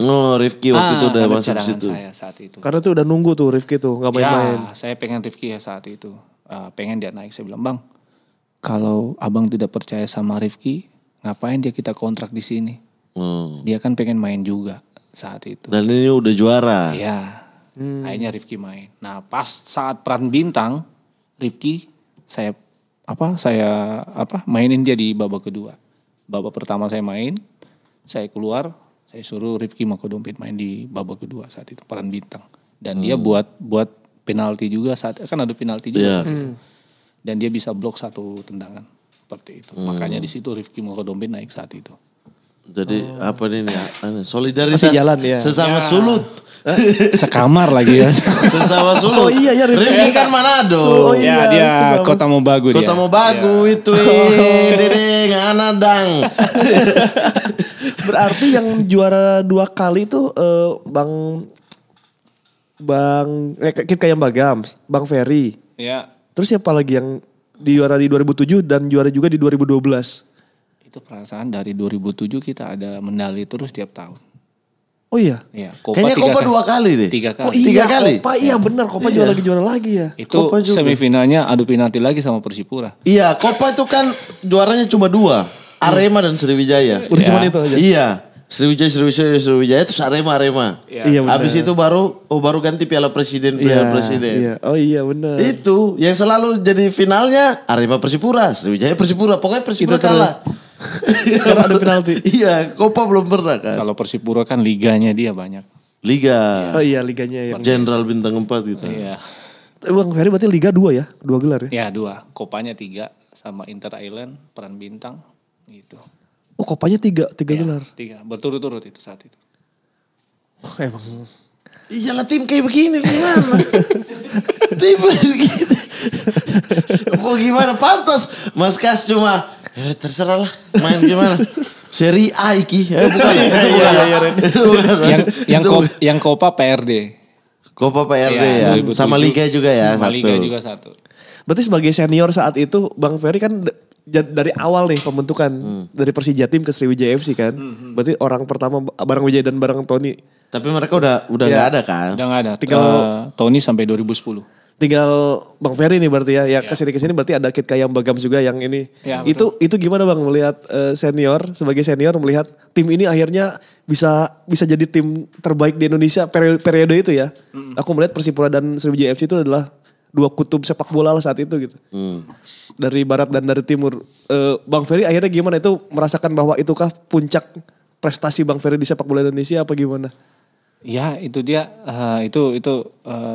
Oh Rifki waktu itu udah karena masuk cadangan situ. saya saat itu. Karena tuh udah nunggu tuh Rifki tuh gak main-main. Ya, saya pengen Rifki ya saat itu. Pengen dia naik. Saya bilang, Bang, kalau abang tidak percaya sama Rifki, ngapain dia kita kontrak di sini? Dia kan pengen main juga saat itu. Dan ini udah juara. Iya. Akhirnya Rifki main. Nah, pas saat peran bintang, Rifki saya mainin dia di babak kedua. Babak pertama saya main, saya keluar, saya suruh Rifki Mogodompit main di babak kedua saat itu peran bintang. Dan dia buat penalti juga saat kan ada penalti juga saat itu. Dan dia bisa blok 1 tendangan seperti itu. Makanya di situ Rifki Mogodompit naik saat itu. Jadi apa nih solidaritas Masih jalan ya. sesama Sulut. Sekamar lagi ya. Sesama Sulut. Oh iya ya Rifki kan Manado. Oh iya, dia sesama. Kota Mobagu dia. Kota Mobagu itu Dedeng Anadang. Berarti yang juara 2 kali tuh Kit Kayam Bagam, Bang Ferry. Ya. Terus siapa lagi yang juara di 2007 dan juara juga di 2012? Itu perasaan dari 2007 kita ada medali terus tiap tahun. Oh iya. Iya, Kayaknya Kopa 2 kali deh. 3 kali. Oh iya, 3 kali? Kopa iya benar, Kopa juara lagi ya. Itu Kopa juga. semifinalnya adu penalti lagi sama Persipura. Iya, Kopa itu kan juaranya cuma 2. Arema dan Sriwijaya. Udah cuma itu aja. Iya. Sriwijaya terus Arema. Iya benar. Habis itu baru ganti Piala Presiden. Iya. Oh iya benar. Itu yang selalu jadi finalnya Arema Persipura, Sriwijaya Persipura. Pokoknya Persipura Itu terus. kalah. Karena ada penalti. Iya, Kopa belum pernah kan. Kalau Persipura kan liganya dia banyak. Liga. Oh iya liganya ya. Jenderal bintang 4 gitu. Iya. Bang Ferry berarti Liga 2 ya? 2 gelar ya? Ya 2, Kopanya 3 sama Inter Island peran bintang gitu. Oh Kopanya 3 gelar. 3 berturut-turut itu saat itu. Oh, emang. Iyalah tim kayak begini gimana? Tim begini. Mau gimana pantas? Mas Kas cuma terserah lah main gimana. Seri A iki. Bukan. Yang Kopa PRD. Kopa PRD Iya, ya. 2007. Sama Liga juga ya. Sama satu. Liga juga 1. Berarti sebagai senior saat itu Bang Ferry kan dari awal nih pembentukan dari Persija Tim ke Sriwijaya FC kan. Berarti orang pertama bareng Wijaya dan bareng Tony. Tapi mereka udah nggak ada kan? Udah gak ada. Tinggal- Tony sampai 2010. Tinggal Bang Ferry nih berarti ya. Ya kesini berarti ada Kit Kayam Bagam juga yang ini. Ya, itu gimana Bang melihat sebagai senior melihat tim ini akhirnya bisa jadi tim terbaik di Indonesia periode itu ya. Aku melihat Persipura dan Sriwijaya FC itu adalah 2 kutub sepak bola lah saat itu gitu. Dari barat dan dari timur. Bang Ferry akhirnya gimana itu merasakan bahwa itukah puncak prestasi Bang Ferry di sepak bola Indonesia apa gimana? Ya itu dia, itu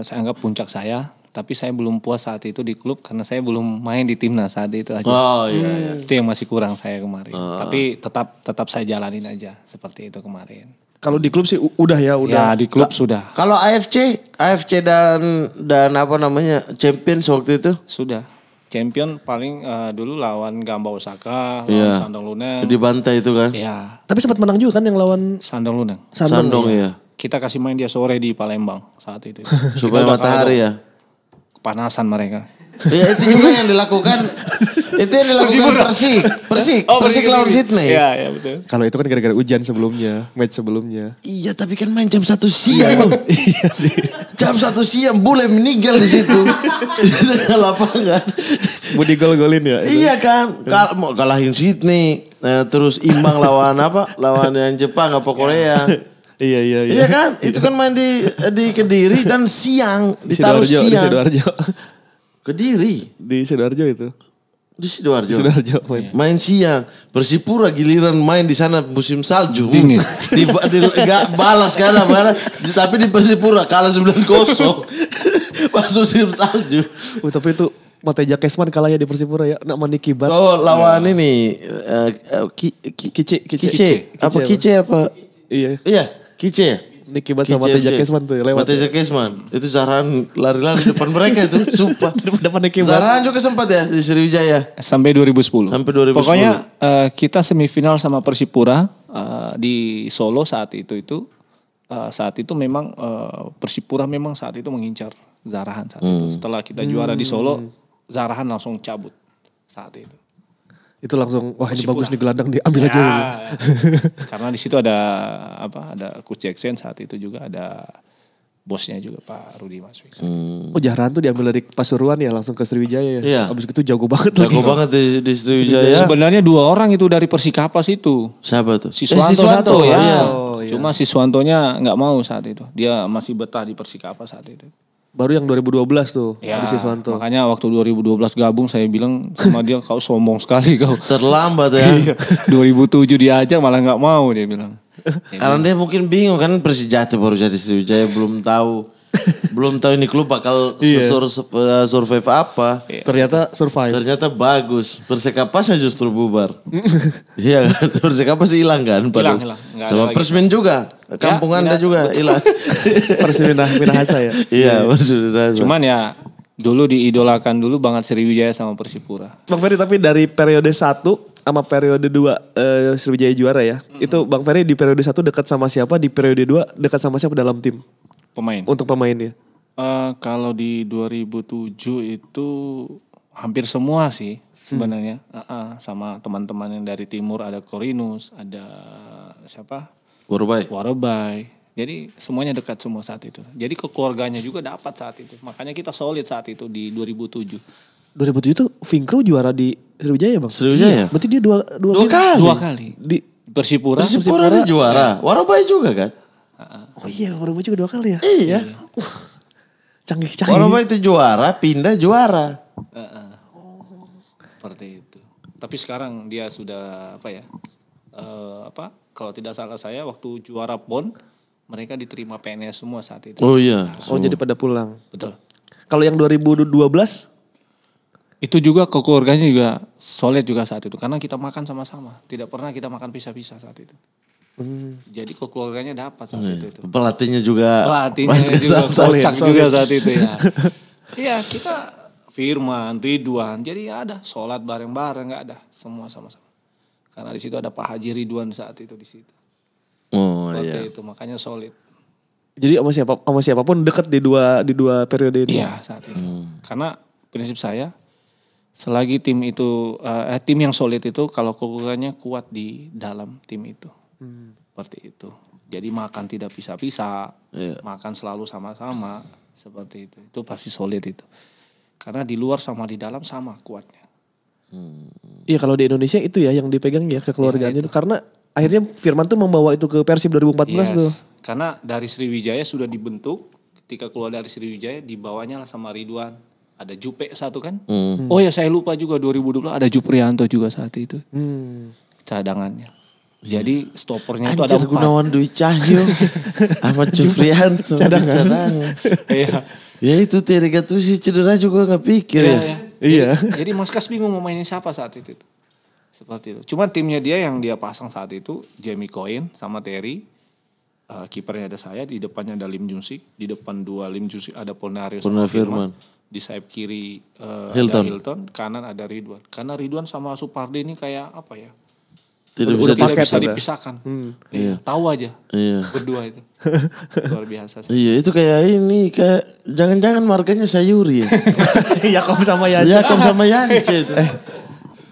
saya anggap puncak saya. Tapi saya belum puas saat itu di klub karena saya belum main di timnas saat itu aja. Oh iya. Itu yang masih kurang saya kemarin. Tapi tetap saya jalanin aja seperti itu kemarin. Kalau di klub sih udah ya. Ya di klub sudah. Kalau AFC dan apa namanya Champions waktu itu? Sudah. Champion paling dulu lawan Gamba Osaka, lawan Shandong Luneng. Di bantai itu kan? Ya. Tapi sempat menang juga kan yang lawan Shandong Luneng. Shandong ya. Kita kasih main dia sore di Palembang saat itu. Supaya matahari ya. Kepanasan mereka. Ya itu juga yang dilakukan. Itu yang dilakukan Persik lawan Sydney. Iya betul. kalau itu kan gara-gara hujan sebelumnya, match sebelumnya. Iya tapi kan main jam 1 siang. Jam 1 siang bule meninggal di situ. Di tengah lapangan. Mau digol-golin ya? Iya kan. Mau kalahin Sydney. Terus imbang lawan apa? Lawan yang Jepang apa Korea. Iya. Iya kan? Itu kan main di Kediri dan siang. Ditaruh Di siang. Sidoarjo. Kediri. Di Sidoarjo itu. Di Sidoarjo. Sidoarjo main. Main siang. Persipura giliran main di sana musim salju. Dingin. Gak balas karena tapi di Persipura kalah 9-0. Pas musim salju. Tapi itu Mateja Kesman kalah ya di Persipura ya. Nak mandi kibat. Oh lawan ini. Kice. Apa Kice apa? Iya. Kice ya? Ini kibat sama Mateja Kesman tuh lewat. Mateja Kesman. Itu Zahran lari-lari di depan mereka itu. Sumpah. Depannya kibat. Zahran juga sempat ya di Sriwijaya. Sampai 2010. Sampai 2010. Pokoknya kita semifinal sama Persipura di Solo saat itu. Saat itu memang Persipura memang saat itu mengincar Zarahan saat itu. Setelah kita juara di Solo, Zarahan langsung cabut saat itu. Itu langsung wah ini bagus nih gelandang diambil aja. Karena di situ ada Coach Jackson saat itu juga ada bosnya juga Pak Rudi Maswi. Oh Zahran tuh diambil dari Pasuruan ya langsung ke Sriwijaya ya. Iya. Abis itu jago banget Jago banget di Sriwijaya. Sebenarnya 2 orang itu dari Persikapas itu. Siapa tuh? Siswanto satu ya. Iya. Cuma Siswantonya nggak mau saat itu. Dia masih betah di Persikapas saat itu. Baru yang 2012 tuh Ya, di Siswanto. makanya waktu 2012 gabung saya bilang sama dia kau sombong sekali kau. Terlambat ya. 2007 diajak malah nggak mau dia bilang. Karena dia mungkin bingung kan Persijati baru jadi Sriwijaya belum tahu ini klub bakal survive apa. Ternyata survive. Ternyata bagus. Persikapasnya justru bubar. Iya kan. Persikapas hilang kan. Hilang. Sama Persmin juga. Kampung Anda juga hilang. Minahasa ya. Iya Persminahasa. Cuman ya dulu diidolakan dulu banget Sriwijaya sama Persipura. Bang Ferry tapi dari periode 1 sama periode 2 Sriwijaya juara ya. Itu Bang Ferry di periode 1 dekat sama siapa, di periode 2 dekat sama siapa dalam tim? Pemain. Untuk pemainnya. Kalau di 2007 itu hampir semua sih sebenarnya. Sama teman-teman yang dari timur ada Korinus, ada siapa? Warobai. Jadi semuanya dekat semua saat itu. Jadi keluarganya juga dapat saat itu. Makanya kita solid saat itu di 2007. 2007 itu Vinkru juara di Sriwijaya Bang? Sriwijaya? Iya. Berarti dia dua kali. Di Persipura dia juara. Warobai juga kan? Oh iya, Warobai juga 2 kali ya? Iya. Canggih. Warobai itu juara, pindah juara. Seperti itu. Tapi sekarang dia sudah kalau tidak salah saya waktu juara PON mereka diterima PNS semua saat itu. Oh iya. Oh jadi pada pulang. Betul. Kalau yang 2012? Itu juga keluarganya juga solid juga saat itu. Karena kita makan sama-sama. Tidak pernah kita makan pisah-pisah saat itu. Jadi keluarganya dapat saat itu. Pelatihnya juga. Kocak juga saat itu ya. Iya kita Firman, Ridwan. Jadi ada sholat bareng-bareng nggak ada. Semua sama-sama. Karena di situ ada Pak Haji Ridwan saat itu di situ. Oh iya. iya. Itu makanya solid. Jadi sama siapapun dekat di dua periode itu. Iya saat itu. Karena prinsip saya selagi tim itu tim yang solid itu kalau keluarganya kuat di dalam tim itu. Seperti itu. Jadi makan tidak pisah-pisah, makan selalu sama-sama, seperti itu. Itu pasti solid itu. Karena di luar sama di dalam sama kuatnya. Iya kalau di Indonesia itu ya yang dipegang ya kekeluargaannya itu. Karena akhirnya Firman tuh membawa itu ke Persib 2014 tuh. Karena dari Sriwijaya sudah dibentuk, ketika keluar dari Sriwijaya dibawanya lah sama Ridwan. Ada Jupe satu kan. Oh ya saya lupa juga 2012 ada Juprianto juga saat itu. Cadangannya. Jadi stopernya itu ada Anjir 4. Gunawan Dwi Cahyo, Ahmad Jufrianto, cadangan. Iya. Ya itu Thierry Gattuso cedera juga gak pikir ya. Iya. Jadi Maskas bingung mau mainin siapa saat itu. Seperti itu. Cuman timnya dia yang dia pasang saat itu Jamie Coyne sama Terry. Kipernya ada saya, di depannya ada Lim Jung-sik, di depan 2 Lim Jung-sik ada Ponario sama Firman. Di sayap kiri ada Hilton, kanan ada Ridwan. Karena Ridwan sama Supardi ini kayak apa ya? Tidak bisa dipisahkan. Iya. Tahu aja. Iya. Berdua itu. Luar biasa sih. Iya itu kayak ini, kayak jangan-jangan marganya Sayuri ya. Yakob sama Yance. Yakob sama Yance itu.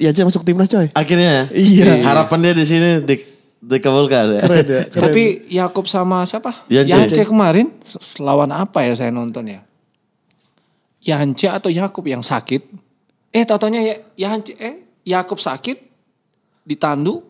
Yance masuk timnas coy. Akhirnya Iya. harapan dia di sini dikabulkan ya. Keren ya. Tapi Yakob sama siapa? Yance kemarin lawan apa ya saya nonton ya? Yance atau Yakob yang sakit. Tau-taunya Yakob sakit ditandu.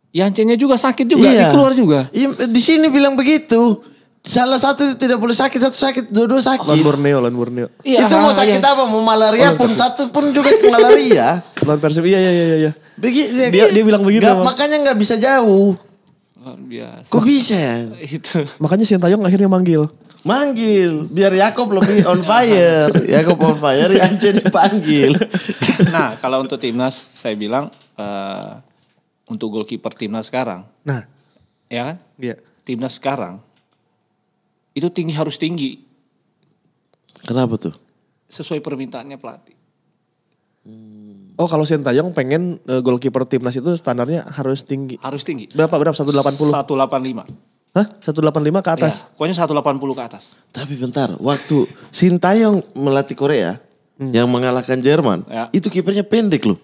Yancenya juga sakit juga, dia keluar juga. Iya, di sini bilang begitu. Salah satu tidak boleh sakit, satu sakit, dua-dua sakit. Lawan Borneo. Iya, itu mau sakit apa? Mau malaria pun satu pun juga malaria. Lawan Persib, iya. Begitu, Dia bilang begitu. Makanya gak bisa jauh. Luar biasa. Kok bisa ya? Itu. Makanya Sintayong akhirnya manggil. Biar Yakob lebih on fire. Yakob on fire, Yance dipanggil. Nah, kalau untuk timnas saya bilang untuk goalkeeper timnas sekarang. Nah, ya kan? iya. Timnas sekarang itu harus tinggi Kenapa tuh? sesuai permintaannya pelatih. Oh, kalau Sintayong pengen goalkeeper timnas itu standarnya harus tinggi. Harus tinggi. Berapa? 180? 185. Hah? 185 ke atas? Ya, pokoknya 180 ke atas. Tapi bentar, waktu Sintayong melatih Korea yang mengalahkan Jerman, itu kipernya pendek loh.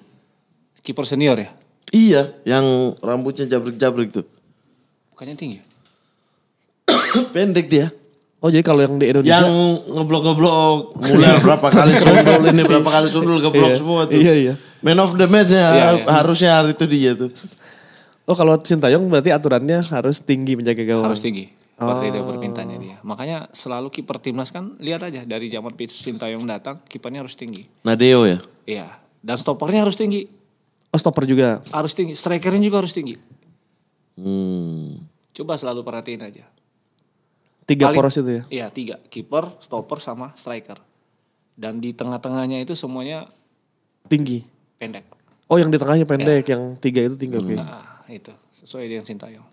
Kiper senior ya? Iya, yang rambutnya jabrik-jabrik tuh. Bukannya tinggi. Pendek dia. Oh, jadi kalau yang di Indonesia Yang ngeblok-ngeblok, mulai berapa kali sundul ini, berapa kali sundul geblok semua tuh. Iya. Man of the match-nya harusnya hari itu dia tuh. Oh, kalau Sintayong berarti aturannya harus tinggi menjaga gawang. Harus tinggi. Seperti itu permintaannya dia. Makanya selalu kiper timnas kan lihat aja dari zaman Sintayong datang kipernya harus tinggi. Nadeo ya? Iya. Dan stopernya harus tinggi. Oh, stopper juga. Harus tinggi. Strikernya juga harus tinggi. Hmm. Coba selalu perhatiin aja. 3 poros itu ya? Iya 3. Kiper, stopper sama striker. Dan di tengah-tengahnya itu semuanya Tinggi. pendek. Oh, yang di tengahnya pendek, yang 3 itu tinggi. Oke. Nah itu sesuai dengan Sintayong.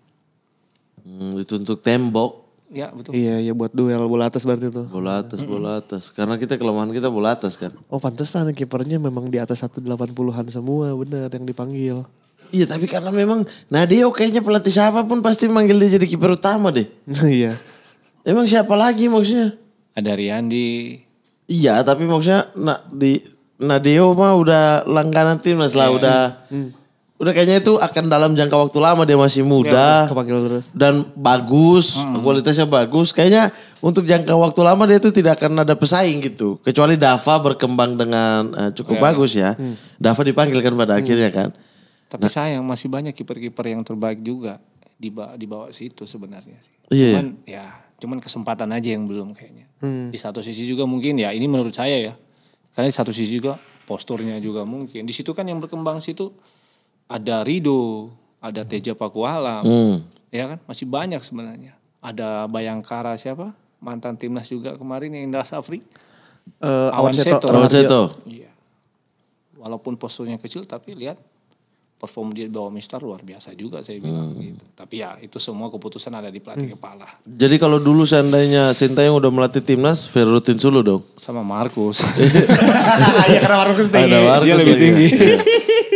Itu untuk tembok. Ya betul. Iya buat duel bola atas berarti tuh. Bola atas. Karena kita kelemahan kita bola atas kan. Oh, pantesan kipernya memang di atas 180-an semua, benar yang dipanggil. Iya tapi karena memang Nadeo kayaknya pelatih siapapun pasti manggil dia jadi kiper utama deh. Iya. Emang siapa lagi maksudnya? Ada Riyandi. Iya tapi maksudnya Nadeo mah udah langganan timnas lah udah kayaknya itu akan dalam jangka waktu lama, dia masih muda Kepanggil terus. dan bagus, kualitasnya bagus. Kayaknya untuk jangka waktu lama dia itu tidak akan ada pesaing gitu. Kecuali Dava berkembang dengan cukup bagus ya. Dava dipanggil kan pada akhirnya kan. Tapi sayang masih banyak kiper-kiper yang terbaik juga di bawah situ sebenarnya sih. Iya. Cuman kesempatan aja yang belum kayaknya. Di satu sisi juga mungkin ya ini menurut saya ya. Karena di satu sisi juga posturnya juga mungkin. Di situ kan yang berkembang situ ada Rido, ada Teja Pakualam. Ya kan masih banyak sebenarnya. Ada Bayangkara siapa? Mantan timnas juga kemarin yang Indra Safri. Awan Seto. Iya. Walaupun posturnya kecil tapi lihat perform dia di bawah Mister luar biasa juga saya bilang gitu. Tapi ya itu semua keputusan ada di pelatih kepala. Jadi kalau dulu seandainya Sintayong udah melatih timnas, Ferrutin Sulu dong. Sama Markus. Iya karena Markus tinggi. Ada Markus Dia lebih tinggi.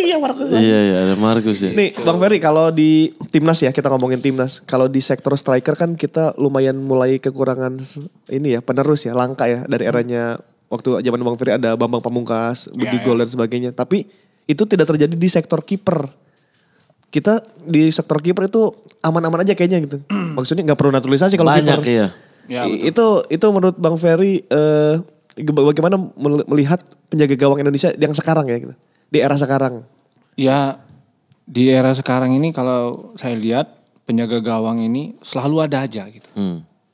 Iya Markus. Iya ada Markus ya. Nih Bang Ferry, kalau di timnas ya, kita ngomongin timnas. Kalau di sektor striker kan kita lumayan mulai kekurangan ini ya, penerus ya, langka ya. Dari eranya waktu zaman Bang Ferry ada Bambang Pamungkas, Budi Gol dan sebagainya. Tapi itu tidak terjadi di sektor kiper. Kita di sektor kiper itu aman-aman aja kayaknya gitu. Maksudnya gak perlu naturalisasi kalau kiper. Banyak ya. Ya, itu menurut Bang Ferry bagaimana melihat penjaga gawang Indonesia yang sekarang ya gitu. Di era sekarang. Ya di era sekarang ini kalau saya lihat penjaga gawang ini selalu ada aja gitu.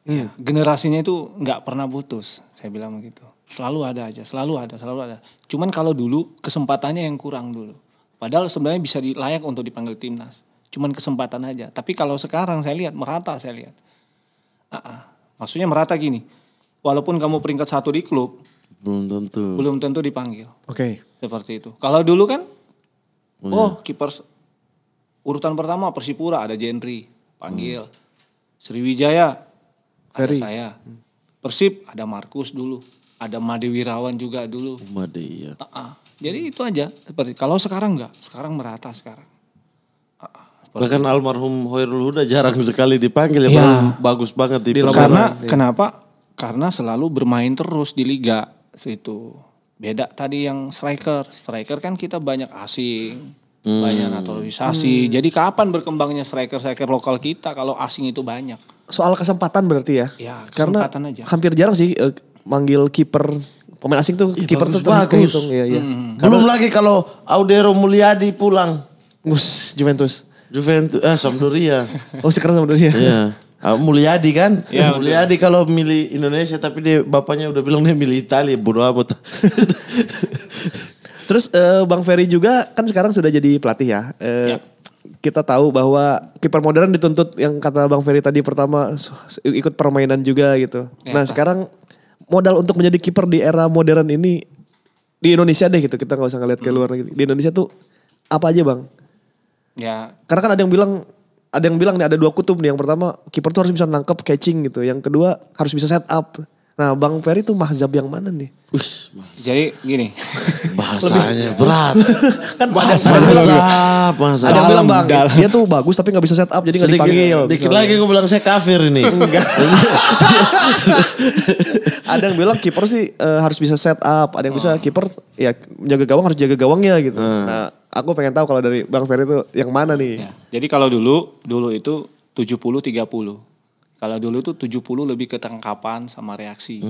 Ya, generasinya itu nggak pernah putus, saya bilang begitu. Selalu ada aja, selalu ada. Cuman kalau dulu kesempatannya yang kurang dulu. Padahal sebenarnya bisa layak untuk dipanggil timnas. Cuman kesempatan aja. Tapi kalau sekarang saya lihat merata saya lihat. Maksudnya merata gini. Walaupun kamu peringkat 1 di klub, belum tentu dipanggil. Oke. Seperti itu. Kalau dulu kan, kiper urutan pertama Persipura ada Jenry, panggil. Sriwijaya ada saya. Persib ada Markus dulu, ada Made Wirawan juga dulu. Made ya. Jadi itu aja. Seperti kalau sekarang enggak, sekarang merata sekarang. Bahkan almarhum Hoirul Huda jarang sekali dipanggil ya, bagus banget di Karena kenapa? Karena selalu bermain terus di liga situ. Beda tadi yang striker kan kita banyak asing, banyak naturalisasi. Jadi kapan berkembangnya striker lokal kita kalau asing itu banyak? Soal kesempatan berarti ya? Ya, kesempatan karena aja. Hampir jarang sih manggil kiper pemain asing tuh kiper tuh terhitung. Iya. Belum lagi kalau Audero Mulyadi pulang. Juventus, Sampdoria. Oh sekarang Sampdoria. Iya. Mulyadi kan? Ya, Mulyadi kalau milih Indonesia tapi dia bapaknya udah bilang dia milih Italia, bodo amat. Terus Bang Ferry juga kan sekarang sudah jadi pelatih ya. Kita tahu bahwa kiper modern dituntut yang kata Bang Ferry tadi pertama ikut permainan juga gitu. Nah sekarang modal untuk menjadi kiper di era modern ini di Indonesia deh gitu. Kita gak usah ngeliat ke luar negeri. Di Indonesia tuh apa aja Bang? Ya. Karena kan ada yang bilang nih ada 2 kutub nih. Yang pertama kiper tuh harus bisa nangkep catching gitu. Yang kedua harus bisa set up. Nah Bang Ferry tuh mazhab yang mana nih? Jadi gini. Bahasanya berat. Kan Mazhab. Ada yang bilang Bang dia tuh bagus tapi gak bisa set up jadi gak dipanggil. Dikit lagi gue bilang saya kafir ini. Enggak. Ada yang bilang kiper sih harus bisa set up. Ada yang bisa kiper ya jaga gawang harus jaga gawangnya gitu. Nah aku pengen tahu kalau dari Bang Ferry itu yang mana nih? Ya, jadi kalau dulu itu 70-30. Kalau dulu itu 70 lebih ke tangkapan sama reaksi.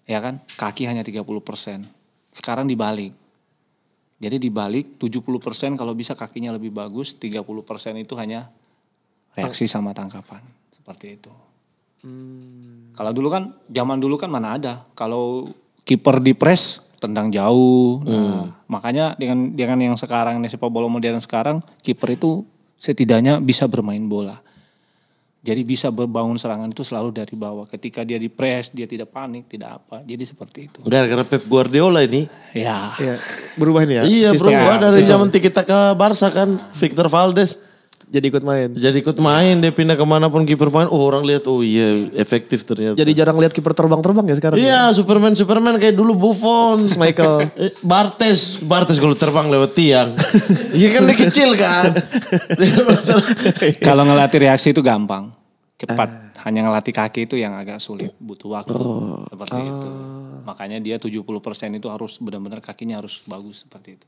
Ya kan? Kaki hanya 30%. Sekarang dibalik. Jadi dibalik 70% kalau bisa kakinya lebih bagus, 30% itu hanya reaksi sama tangkapan. Seperti itu. Kalau dulu kan, zaman dulu kan mana ada. Kalau kiper di press, tendang jauh. Nah, makanya dengan yang sekarang, sepak bola modern sekarang, kiper itu setidaknya bisa bermain bola. Jadi bisa berbangun serangan itu selalu dari bawah. Ketika dia di press, dia tidak panik, tidak apa. Jadi seperti itu. Gara-gara Pep Guardiola ini. Ya. Berubah nih ya? Iya berubah dari zaman kita ke Barca kan. Victor Valdes. Jadi ikut main. Dia pindah kemanapun kiper main. Oh orang lihat, oh iya efektif ternyata. Jadi jarang lihat kiper terbang-terbang ya sekarang? Iya Superman kayak dulu Buffon. Michael. Bartes kalau terbang lewat tiang. Iya kan dia kecil kan. Kalau ngelatih reaksi itu gampang. Cepat. Hanya ngelatih kaki itu yang agak sulit. Butuh waktu. Seperti itu. Makanya dia 70% itu harus benar-benar kakinya harus bagus seperti itu.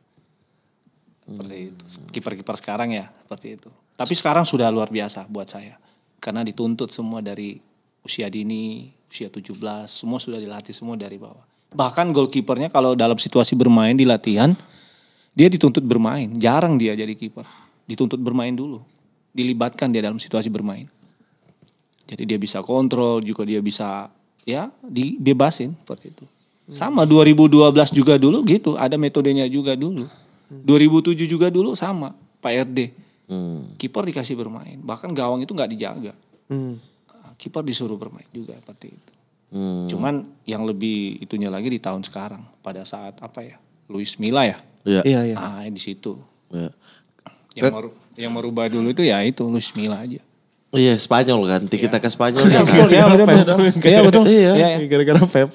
Seperti itu. Kiper-kiper sekarang ya seperti itu. Tapi sekarang sudah luar biasa buat saya. Karena dituntut semua dari usia dini, usia 17, semua sudah dilatih semua dari bawah. Bahkan goalkeepernya kalau dalam situasi bermain di latihan, dia dituntut bermain. Jarang dia jadi kiper. Dituntut bermain dulu. Dilibatkan dia dalam situasi bermain. Jadi dia bisa kontrol, juga dia bisa ya dibebasin seperti itu. Sama 2012 juga dulu gitu, ada metodenya juga dulu. 2007 juga dulu sama, Pak RD. Kiper dikasih bermain, bahkan gawang itu nggak dijaga. Kiper disuruh bermain juga seperti itu. Cuman yang lebih itunya lagi di tahun sekarang, pada saat apa ya, Luis Milla ya. Iya. Nah di situ. Ya. Yang merubah dulu itu ya itu Luis Milla aja. Iya Spanyol kan, kita ke Spanyol. Iya betul. Iya. Gara-gara Pep.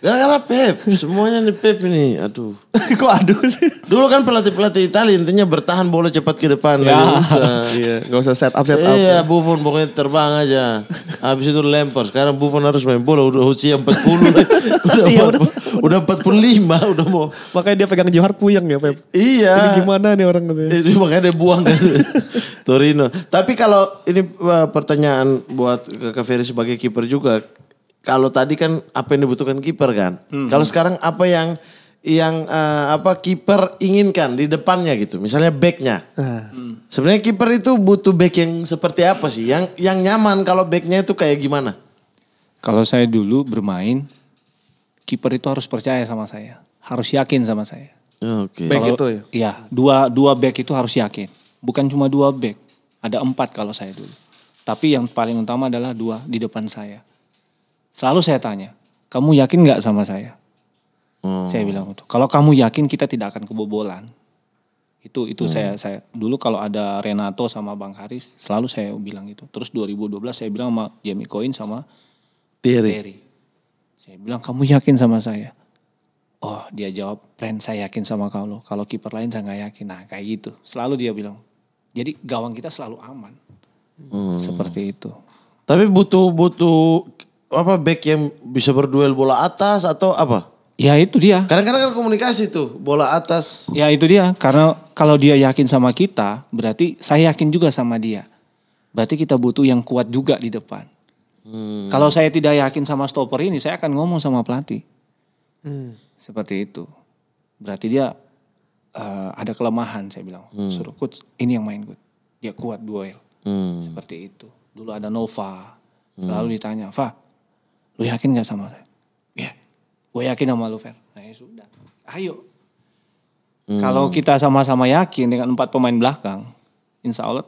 Gara-gara Pep, semuanya nih Pep ini. Aduh. Kok aduh sih? Dulu kan pelatih Italia intinya bertahan bola cepat ke depan. Iya, gak usah set up. Iya, Buffon pokoknya terbang aja. Habis itu lempar. Sekarang Buffon harus main bola udah usia 40. Udah 45, udah mau. Makanya dia pegang Johar puyeng ya Pep. Iya. Ini gimana nih orang katanya. Ini makanya dia buang kan. Torino. Tapi kalau ini pertanyaan buat Kak Ferry sebagai kiper juga. Kalau tadi kan apa yang dibutuhkan kiper kan. Kalau sekarang apa yang kiper inginkan di depannya gitu. Misalnya backnya. Sebenarnya kiper itu butuh back yang seperti apa sih? Yang nyaman kalau backnya itu kayak gimana? Kalau saya dulu bermain, kiper itu harus percaya sama saya. Harus yakin sama saya. Oke. Back itu ya? Iya, dua back itu harus yakin. Bukan cuma 2 back. Ada 4 kalau saya dulu. Tapi yang paling utama adalah 2 di depan saya. Selalu saya tanya, kamu yakin gak sama saya? Saya bilang itu. Kalau kamu yakin kita tidak akan kebobolan. Itu saya dulu kalau ada Renato sama Bang Haris selalu saya bilang itu. Terus 2012 saya bilang sama Jamie Coin sama Terry. Saya bilang kamu yakin sama saya? Oh dia jawab, Pren saya yakin sama kamu. Kalau kiper lain saya nggak yakin. Nah kayak gitu. Selalu dia bilang. Jadi gawang kita selalu aman. Seperti itu. Tapi butuh apa back yang bisa berduel bola atas atau apa? Ya itu dia. Kadang-kadang kan komunikasi tuh bola atas. Ya itu dia. Karena kalau dia yakin sama kita, berarti saya yakin juga sama dia. Berarti kita butuh yang kuat juga di depan. Kalau saya tidak yakin sama stopper ini, saya akan ngomong sama pelatih. Seperti itu. Berarti dia ada kelemahan, saya bilang. Suruh coach, ini yang main good. Dia kuat duel. Seperti itu. Dulu ada Nova. Selalu ditanya, Fa, lu yakin gak sama saya? Iya. Gue yakin sama lu, Fer. Nah ya sudah. Ayo. Kalau kita sama-sama yakin dengan 4 pemain belakang, insya Allah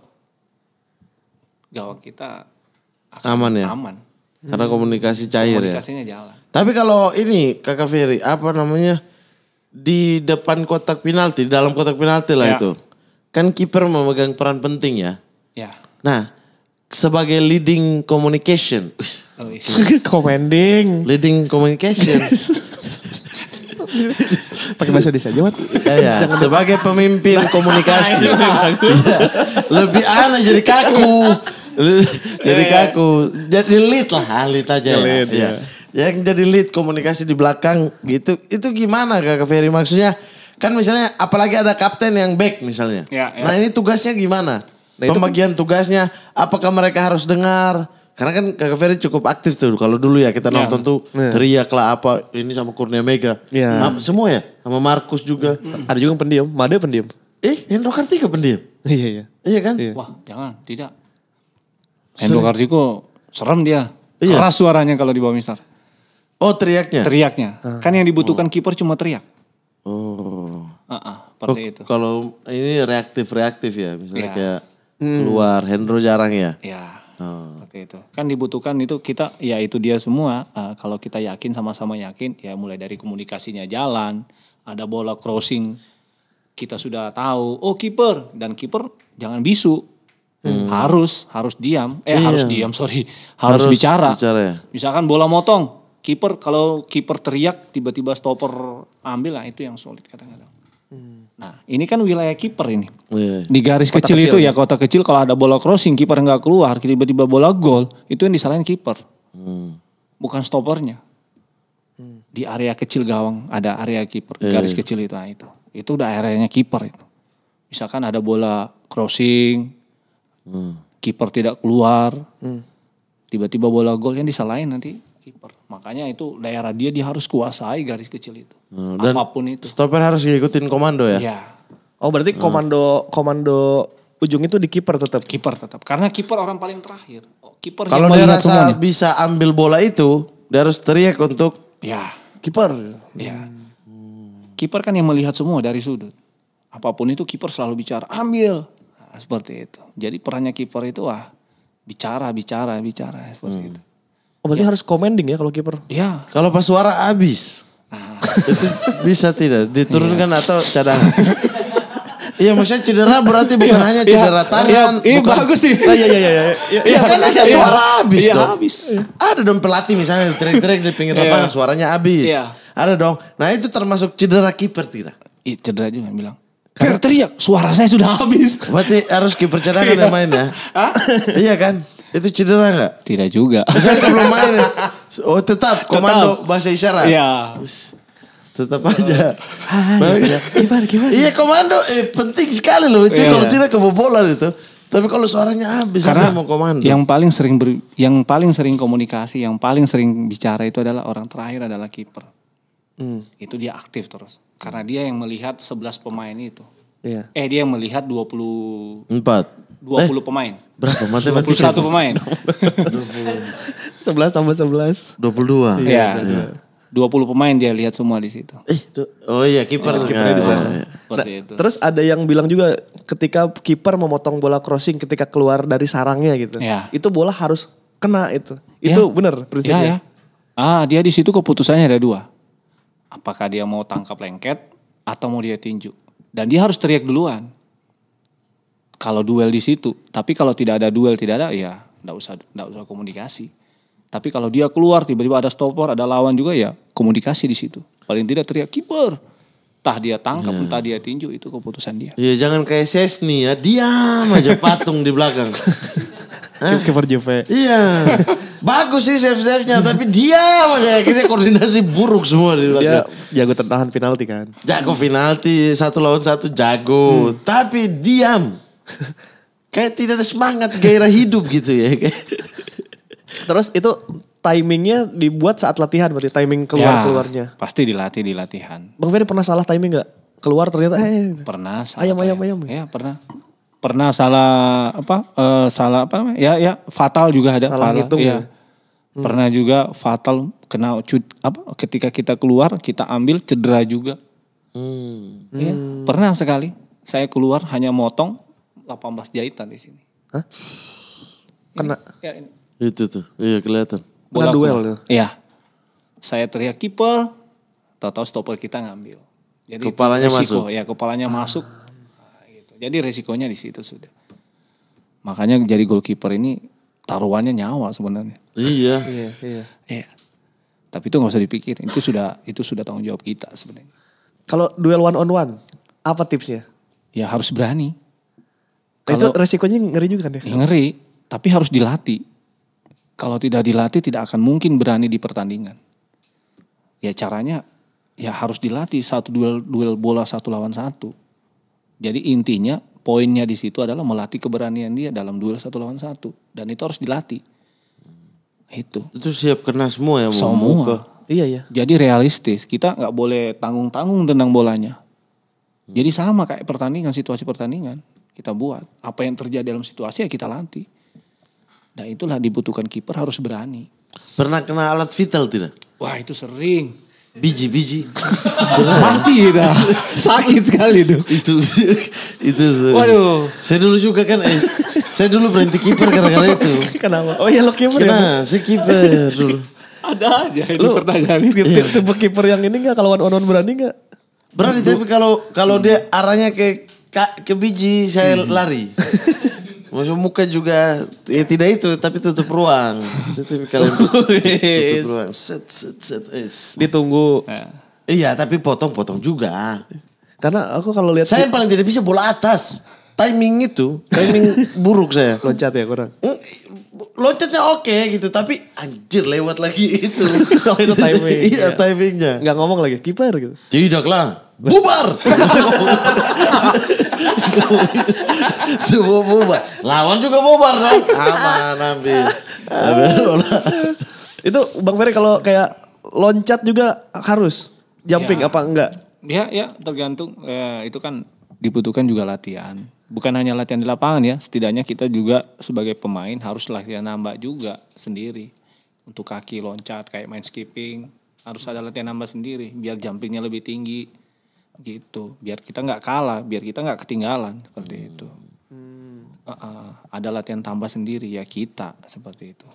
gawang kita Aman ya? Aman. Karena komunikasi cair ya. Komunikasinya jalan. Tapi kalau ini Kakak Ferry, apa namanya? Di depan kotak penalti, di dalam kotak penalti lah itu. Kan kiper memegang peran penting ya. Ya. Nah, sebagai leading communication. Leading communication. Pakai bahasa desa aja, Mat. Ya, sebagai pemimpin komunikasi. Lebih aneh jadi kaku. Jadi kaku. Jadi lead lah, lead aja ya. Yang jadi lead komunikasi di belakang gitu. Itu gimana Kakak Ferry maksudnya? Kan misalnya apalagi ada kapten yang back misalnya. Nah ini tugasnya gimana? Pembagian tugasnya, apakah mereka harus dengar? Karena kan Kakak Ferry cukup aktif tuh. Kalau dulu ya kita nonton tuh teriak lah apa. Ini sama Kurnia Mega. Semua ya? Sama Markus juga. Ada juga yang pendiam. Made pendiam. Hendro Kartika pendiam? Iya. Iya kan? Wah jangan, tidak. Hendro Kartiko serem dia. Keras suaranya kalau di bawah Mister. Oh teriaknya? Teriaknya. Kan yang dibutuhkan kiper cuma teriak. Seperti itu. Kalau ini reaktif ya. Misalnya kayak keluar, Hendro jarang ya? Iya. Seperti itu. Kan dibutuhkan itu kita, ya itu dia semua. Kalau kita yakin, sama-sama yakin, ya mulai dari komunikasinya jalan. Ada bola crossing, kita sudah tahu. Oh kiper, dan kiper jangan bisu. Harus diam. Harus diam, harus bicara. Ya? Misalkan bola motong, kiper kalau kiper teriak tiba-tiba stopper ambil, lah itu yang sulit kadang-kadang. Nah ini kan wilayah kiper ini. Di garis kecil itu ya, kota kecil kalau ada bola crossing kiper nggak keluar, tiba-tiba bola gol, itu yang disalahin kiper. Bukan stoppernya. Di area kecil gawang ada area kiper, garis kecil itu. Nah, itu udah areanya kiper itu. Misalkan ada bola crossing, kiper tidak keluar, tiba-tiba bola gol, yang disalahin nanti kiper. Makanya itu daerah dia harus kuasai garis kecil itu. Dan apapun itu. Stopper harus ngikutin komando ya? Iya. Oh berarti komando ujung itu di kiper tetap? Kiper tetap. Karena kiper orang paling terakhir. Kiper kalau dia rasa semuanya bisa ambil bola itu, dia harus teriak untuk kiper. Ya. Kiper kan yang melihat semua dari sudut. Apapun itu kiper selalu bicara, ambil. Nah, seperti itu. Jadi perannya kiper itu bicara seperti itu. Oh berarti harus commanding ya kalau kiper? Iya. Kalau pas suara habis. Itu bisa tidak diturunkan atau cadangan? Iya maksudnya cedera berarti bukan hanya cedera tangan. Iya bagus sih. Iya kan ada suara habis dong. Habis. Ada dong pelatih misalnya teriak-teriak di pinggir lapangan suaranya habis. Ada dong. Nah itu termasuk cedera kiper tidak? Iya cedera juga bilang. Karena teriak suara saya sudah habis. Berarti harus kiper cadangan yang main ya? Iya kan? Itu cedera gak? Tidak juga. Misalnya sebelum main tetap komando bahasa isyarat. Iya. Tetap aja. Gimana? Iya komando penting sekali loh itu kalau tidak kebobolan itu. Tapi kalau suaranya habis karena mau komando. Yang paling sering komunikasi, yang paling sering bicara itu adalah orang terakhir adalah kiper. Itu dia aktif terus. Karena dia yang melihat 11 pemain itu. Iya. Dia yang melihat 20 pemain. Berapa? Matematika? 21 pemain. 11 tambah 11. 22. Iya. 20 pemain dia lihat semua di situ. Oh iya kiper. Kipernya di sana. Seperti itu. Terus ada yang bilang juga ketika kiper memotong bola crossing ketika keluar dari sarangnya gitu. Ya. Itu bola harus kena itu. Itu benar prinsipnya. Dia di situ keputusannya ada 2. Apakah dia mau tangkap lengket atau mau dia tinju. Dan dia harus teriak duluan. Kalau duel di situ. Tapi kalau tidak ada duel, tidak ada, ya enggak usah komunikasi. Tapi kalau dia keluar tiba-tiba ada stopper, ada lawan juga, ya komunikasi di situ. Paling tidak teriak kiper. Entah dia tangkap, entah dia tinju, itu keputusan dia. Iya jangan kayak Sesni ya, diam aja patung di belakang. Kiper Juve. Iya, bagus sih save-nya tapi diam aja. Akhirnya koordinasi buruk semua di Dia belakang. jago tendangan penalti kan. Jago penalti 1 lawan 1 jago, tapi diam. Kayak tidak ada semangat, gairah hidup gitu ya. Terus itu timingnya dibuat saat latihan berarti timing keluarnya. Pasti dilatih di latihan. Bang Ferry pernah salah timing gak? Keluar ternyata Pernah salah. ayam. Ya pernah. Pernah salah salah apa namanya? Ya fatal juga ada. Salah ngitung ya? Pernah juga fatal kena ketika kita keluar kita ambil cedera juga. Ya, pernah sekali. Saya keluar hanya motong 18 jahitan di sini. Hah? Kena. Ya, ini. Itu tuh, iya kelihatan. Kena duel keluar. Iya. Saya teriak kiper, tahu-tahu stopper kita ngambil. Jadi Kepalanya resiko, masuk. Ya kepalanya masuk. Nah, gitu. Jadi resikonya di situ sudah. Makanya jadi goalkeeper ini taruhannya nyawa sebenarnya. Iya. Iya. Tapi itu nggak usah dipikirin. Itu sudah tanggung jawab kita sebenarnya. Kalau duel one on one, apa tipsnya? Ya harus berani. Itu resikonya ngeri juga kan ya? Ngeri, tapi harus dilatih. Kalau tidak dilatih tidak akan mungkin berani di pertandingan. Ya caranya ya harus dilatih satu duel bola 1 lawan 1. Jadi intinya poinnya di situ adalah melatih keberanian dia dalam duel 1 lawan 1 dan itu harus dilatih. Itu siap kena semua ya. semua. Iya. Jadi realistis, kita nggak boleh tanggung-tanggung tendang bolanya. Jadi sama kayak pertandingan, situasi pertandingan kita buat. Apa yang terjadi dalam situasi ya kita latih. Nah itulah dibutuhkan kiper harus berani. Pernah kena alat vital tidak? Wah itu sering. Biji. Mati dah. Sakit sekali tuh. itu tuh. Waduh. Saya dulu juga kan, saya dulu berhenti kiper gara-gara itu. Kenapa? Oh iya lo kiper ya? Nah, saya kiper dulu. Ada aja ini pertanyaan ini. Tipe kiper yang ini gak kalau one on one berani gak? Berani tapi kalau dia arahnya ke biji saya lari. Maksudnya muka juga ya tidak itu tapi tutup ruang. Tutup ruang. Set. Ditunggu. Iya tapi potong juga. Karena aku kalau lihat Saya yang paling tidak bisa bola atas. Timing buruk saya. loncat ya kurang. Loncatnya oke gitu tapi anjir lewat lagi itu. Oh, itu timing. Iya timingnya. Gak ngomong lagi kiper gitu. Tidaklah. Bubar. Semua bubar. Lawan juga bubar kan. Aman ambil. Itu Bang Ferry kalau kayak loncat juga harus jumping apa enggak? Ya tergantung. Itu kan dibutuhkan juga latihan. Bukan hanya latihan di lapangan ya. Setidaknya kita juga sebagai pemain harus latihan nambah juga sendiri. Untuk kaki loncat kayak main skipping. Harus ada latihan nambah sendiri. Biar jumpingnya lebih tinggi. Gitu. Biar kita gak kalah. Biar kita gak ketinggalan. Seperti itu. Ada latihan tambah sendiri ya kita. Seperti itu.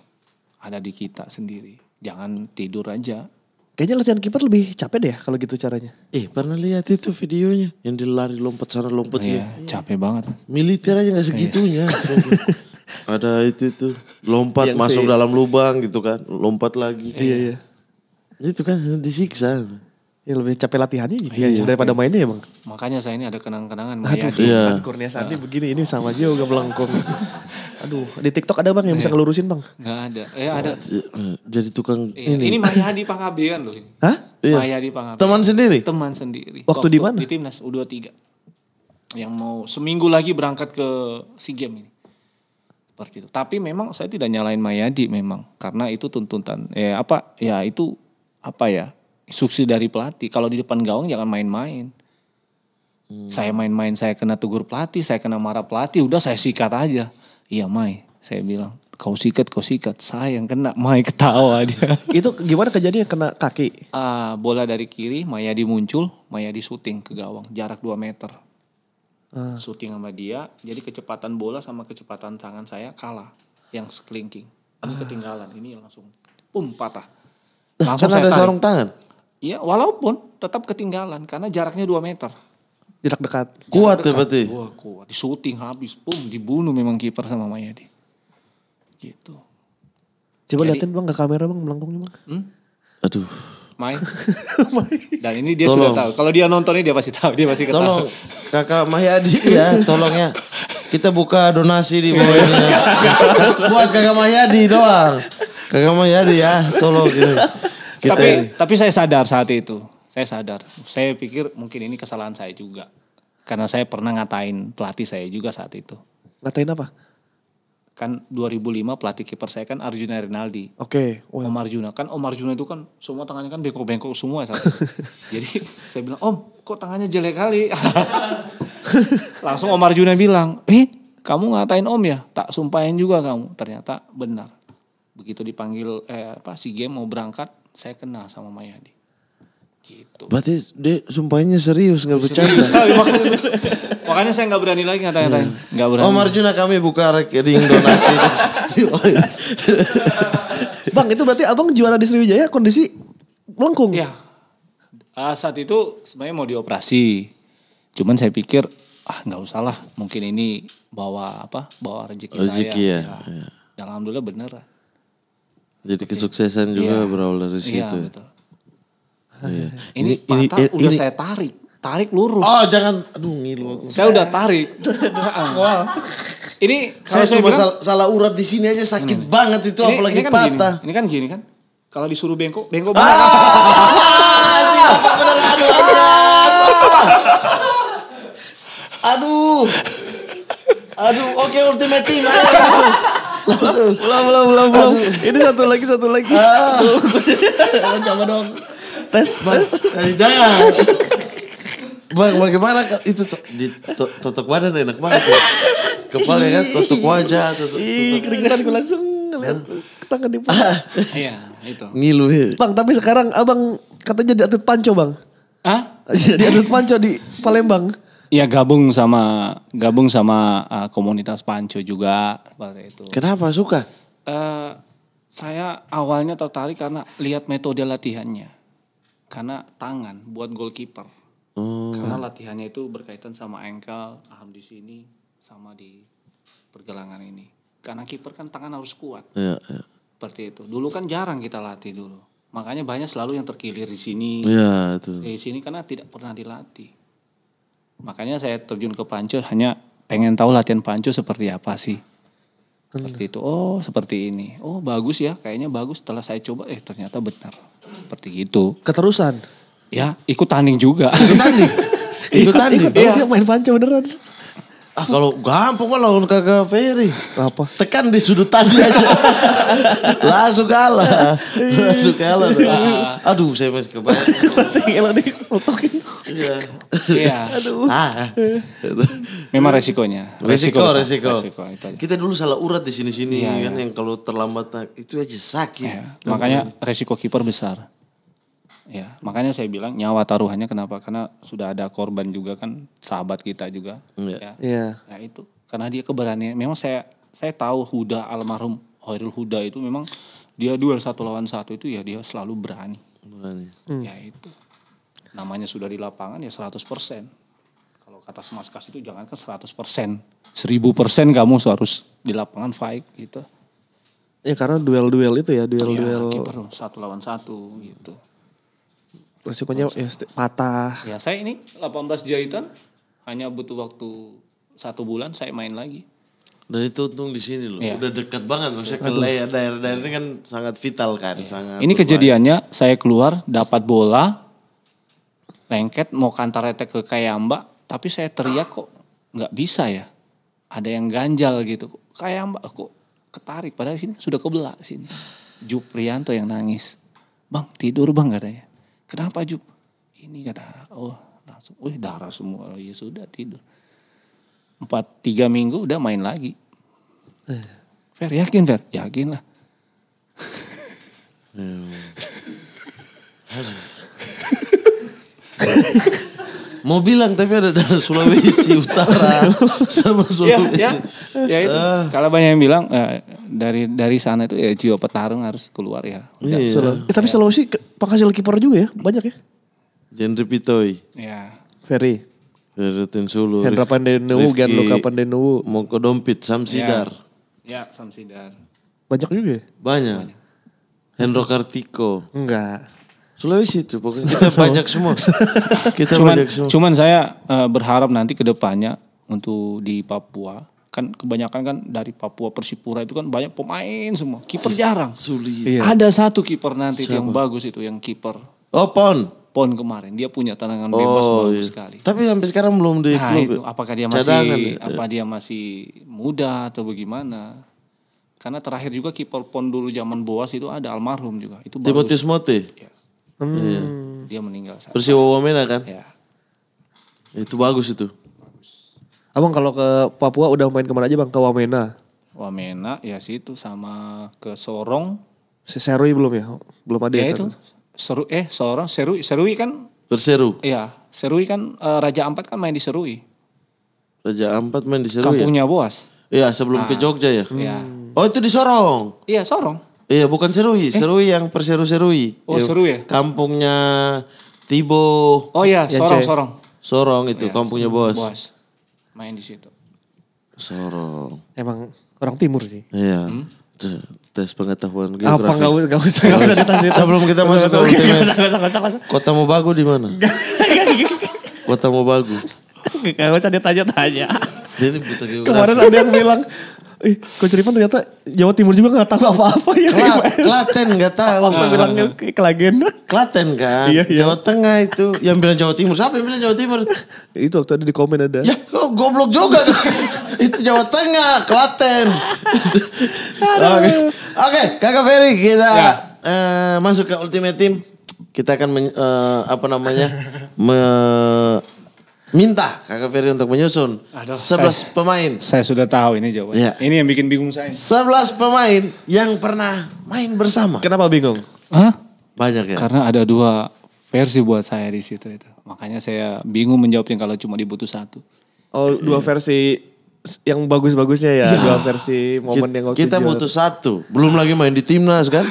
Ada di kita sendiri. Jangan tidur aja. Kayaknya latihan kiper lebih capek deh kalau gitu caranya. Pernah lihat itu videonya yang dia lari lompat sana lompat sini. Iya, capek banget. Militer aja nggak segitunya. Ada itu lompat Yang masuk dalam lubang gitu kan, lompat lagi. Iya. Itu kan disiksa. Ya lebih capek latihannya gitu daripada mainnya ya Bang. Makanya saya ini ada kenang-kenangan Aduh, Mayadi. kan Kurnia Sandi begini ini sama juga melengkung. Aduh, di TikTok ada Bang yang bisa ngelurusin Bang? Nggak ada. Ada. Jadi tukang Ini Mayadi Panggabean loh ini. Hah? Iya. Mayadi Panggabean. Teman sendiri. Teman sendiri. Waktu di mana? Di Timnas U23. Yang mau seminggu lagi berangkat ke SEA Games ini. Seperti itu. Tapi memang saya tidak nyalain Mayadi memang. Karena itu tuntutan. Instruksi dari pelatih. Kalau di depan gawang jangan main-main. Saya main-main, saya kena tegur pelatih, saya kena marah pelatih. Udah saya sikat aja. Iya Mai, saya bilang. kau sikat. Saya yang kena, Mai ketawa dia. Itu gimana kejadiannya kena kaki? Bola dari kiri, Mayadi muncul, Mayadi syuting ke gawang, jarak 2 meter. Syuting sama dia, jadi kecepatan bola sama kecepatan tangan saya kalah. Yang sekelingking. Ini ketinggalan, ini langsung patah. Langsung Kan saya ada tarik. sarung tangan. Iya, walaupun tetap ketinggalan karena jaraknya 2 meter. Jarak dekat. Kuat ya berarti. Wah, kuat. Di syuting habis, dibunuh memang kiper sama Mayadi. Gitu. Coba Jadi- liatin bang ke kamera bang melengkungnya bang. Aduh. Main. Dan ini dia Tolong. sudah tahu. Kalau dia nonton ini dia pasti tahu, dia pasti ketawa. Tolong Kakak Mahyadi ya, tolong ya. Kita buka donasi di bawah ini ya. Buat Kakak Mahyadi doang. Kakak Mahyadi ya, tolong gitu. Tapi saya sadar saat itu. Saya sadar. Saya pikir mungkin ini kesalahan saya juga. Karena saya pernah ngatain pelatih saya juga saat itu. Ngatain apa? Kan 2005 pelatih kiper saya kan Arjuna Rinaldi. Oke. Wah. Om Arjuna. Kan Om Arjuna itu kan semua tangannya kan bengkok-bengkok semua saat itu. Jadi saya bilang, Om kok tangannya jelek kali. Langsung Om Arjuna bilang, kamu ngatain Om ya? Tak sumpahin juga kamu. Ternyata benar. Begitu dipanggil si game mau berangkat, saya kena sama Mayadi. Gitu. Berarti dia sumpahnya serius gak bercanda. Makanya saya gak berani lagi ngatain-ngatain. Gak berani. Om Arjuna kami buka rekening donasi. Bang itu berarti abang juara di Sriwijaya kondisi melengkung. Iya. Saat itu sebenarnya mau dioperasi. Cuman saya pikir nggak usah lah. Mungkin ini bawa rezeki saya. Rezeki ya. Dan alhamdulillah bener. Jadi kesuksesan juga Iya. berawal dari situ. Iya ya. betul. Iya. Ini patah udah saya tarik lurus. Oh jangan, aduh ngilu aku. Saya udah tarik. Ini kalau Saya cuma bilang, salah urat di sini aja sakit banget itu apalagi kan patah. Gini. Ini kan gini kan. Kalau disuruh bengkok banget. Aduh. Aduh, oke ultimate team. Belum. Ini satu lagi. Coba dong. Tes. Jangan. Bang, bagaimana itu tutup badan enak banget. Ya. Kepala kan tutup wajah, tutup. Keringetan gue langsung ngeliat tangan di Iya, itu. Ngilu ya. Bang, tapi sekarang abang katanya jadi atlet panco bang. Jadi atlet panco di Palembang. Ya gabung sama komunitas panco juga seperti itu. Kenapa suka? Saya awalnya tertarik karena lihat metode latihannya. Karena tangan buat goalkeeper. Karena latihannya itu berkaitan sama ankle, arm di sini, sama di pergelangan ini. Karena kiper kan tangan harus kuat. Iya. Seperti itu. Dulu kan jarang kita latih dulu. Makanya banyak selalu yang terkilir di sini. Iya, itu. Di sini karena tidak pernah dilatih. Makanya saya terjun ke panco hanya pengen tahu latihan panco seperti apa sih. Seperti itu. Oh, seperti ini. Oh, bagus ya. Kayaknya bagus. Setelah saya coba ternyata benar. Seperti itu. Keterusan. Ya, ikut tanding juga. Ikut tanding. Iya. Dia main panco beneran. Kalau gampang mah lawan Kakak Ferry. Apa? Tekan di sudut tadi aja. Langsung kalah. Aduh, saya masih kebayang. Masih ngelak dikotokin. Iya. Iya. Memang resikonya. Resiko. itu aja. Kita dulu salah urat di sini-sini Iya, kan yang kalau terlambat itu aja sakit. Ya, makanya resiko kiper besar. Ya, makanya saya bilang nyawa taruhannya kenapa? Karena sudah ada korban juga kan, sahabat kita juga. Iya. Ya itu, karena dia keberanian. Memang saya tahu Huda, almarhum Hoirul Huda itu memang dia duel 1 lawan 1 itu ya dia selalu berani. Ya itu. Namanya sudah di lapangan ya 100%. Kalau kata Mas Kas itu jangan kan 100%. 1000% kamu harus di lapangan fight gitu. Ya karena duel-duel itu ya, duel-duel. Ya, kiper 1 lawan 1 gitu. Resikonya ya patah. Ya saya ini 18 jahitan hanya butuh waktu 1 bulan saya main lagi. Dan itu untung di sini loh, Iya. udah dekat banget maksudnya ke daerah-daerah ini kan sangat vital kan, sangat. Ini kejadiannya saya keluar dapat bola, lengket mau kantar retek ke Kayamba, tapi saya teriak kok nggak bisa ya, ada yang ganjal gitu, Kayamba kok ketarik, padahal sini sudah kebelah sini. Juprianto yang nangis, bang tidur bang katanya, kenapa Jup? Ini kata, oh langsung, darah semua, oh, ya sudah tidur. 3 minggu udah main lagi. Fer, yakin Fer? Yakin lah. Mau bilang tapi ada dari Sulawesi Utara sama Sulawesi. Ya itu. Kalau banyak yang bilang dari sana itu ya jiwa petarung harus keluar ya. Tapi Sulawesi penghasil kiper juga ya, banyak ya. Genre Pitoi. Ya. Ferry. Rutin Sulu. Hendra Pandenuwu, Gianluca Pandenuwu. Mongko Dompit, Samsidar. Ya, Samsidar. Banyak juga ya? Banyak. Hendro Kartiko. Enggak. Sulawesi itu pokoknya kita banyak semua. Cuman saya berharap nanti ke depannya untuk di Papua. Kan kebanyakan kan dari Papua Persipura itu kan banyak pemain semua. Kiper jarang. Sulit. Iya. Ada satu kiper nanti yang bagus itu yang kiper. Oh Pon kemarin dia punya tendangan bebas bagus sekali. Tapi sampai sekarang belum di klub. Itu apakah dia masih muda atau bagaimana? Karena terakhir juga kiper Pon dulu zaman Boas itu ada almarhum juga. Itu bagus. Timotius Mote. Yes. Iya. Dia meninggal saat. Persiwa Wamena kan? Ya. Itu bagus itu. Abang kalau ke Papua udah main kemana aja bang? Ke Wamena? Wamena ya situ sama ke Sorong. Serui belum ya? Belum ada Ya ya? itu. Sorong, Serui kan. Perseru. Iya. Serui kan Raja Ampat kan main di Serui. Raja Ampat main di Seru ya? Kampungnya Boas. Iya sebelum ke Jogja ya? Iya. Oh itu di Sorong? Iya Sorong. Iya bukan Serui. Serui yang Perseru-Serui. Oh Serui ya? Kampungnya Tibo. Oh iya Yang Sorong. Sorong itu kampungnya Bos. Main di situ. Sorong. Emang orang timur sih. Iya. Tes pengetahuan Apa geografi. gak usah ditanya. Sebelum kita masuk ke ultimate. Gak usah. Kota Mobagu di mana? Kota Mobagu. Gak usah ditanya-tanya. Jadi buta geografi. Kemarin ada yang bilang, Coach Rifan ternyata Jawa Timur juga gak tahu apa-apa ya. Klaten gak tahu. Waktu bilangnya Klagen. Klaten kan. Iya. Jawa Tengah itu. Yang bilang Jawa Timur. Siapa yang bilang Jawa Timur? Itu waktu ada di komen ada. Ya goblok juga. Itu Jawa Tengah. Klaten. Oke, Kakak Ferry kita masuk ke Ultimate Team. Kita akan minta Kakak Ferry untuk menyusun 11 pemain. Saya sudah tahu ini jawabannya. Iya. Ini yang bikin bingung saya. 11 pemain yang pernah main bersama. Kenapa bingung? Hah? Banyak ya? Karena ada 2 versi buat saya di situ itu. Makanya saya bingung menjawabnya kalau cuma dibutuh 1. Oh 2 versi yang bagus-bagusnya ya. 2 versi momen yang waktu Kita butuh 1. Belum lagi main di timnas kan?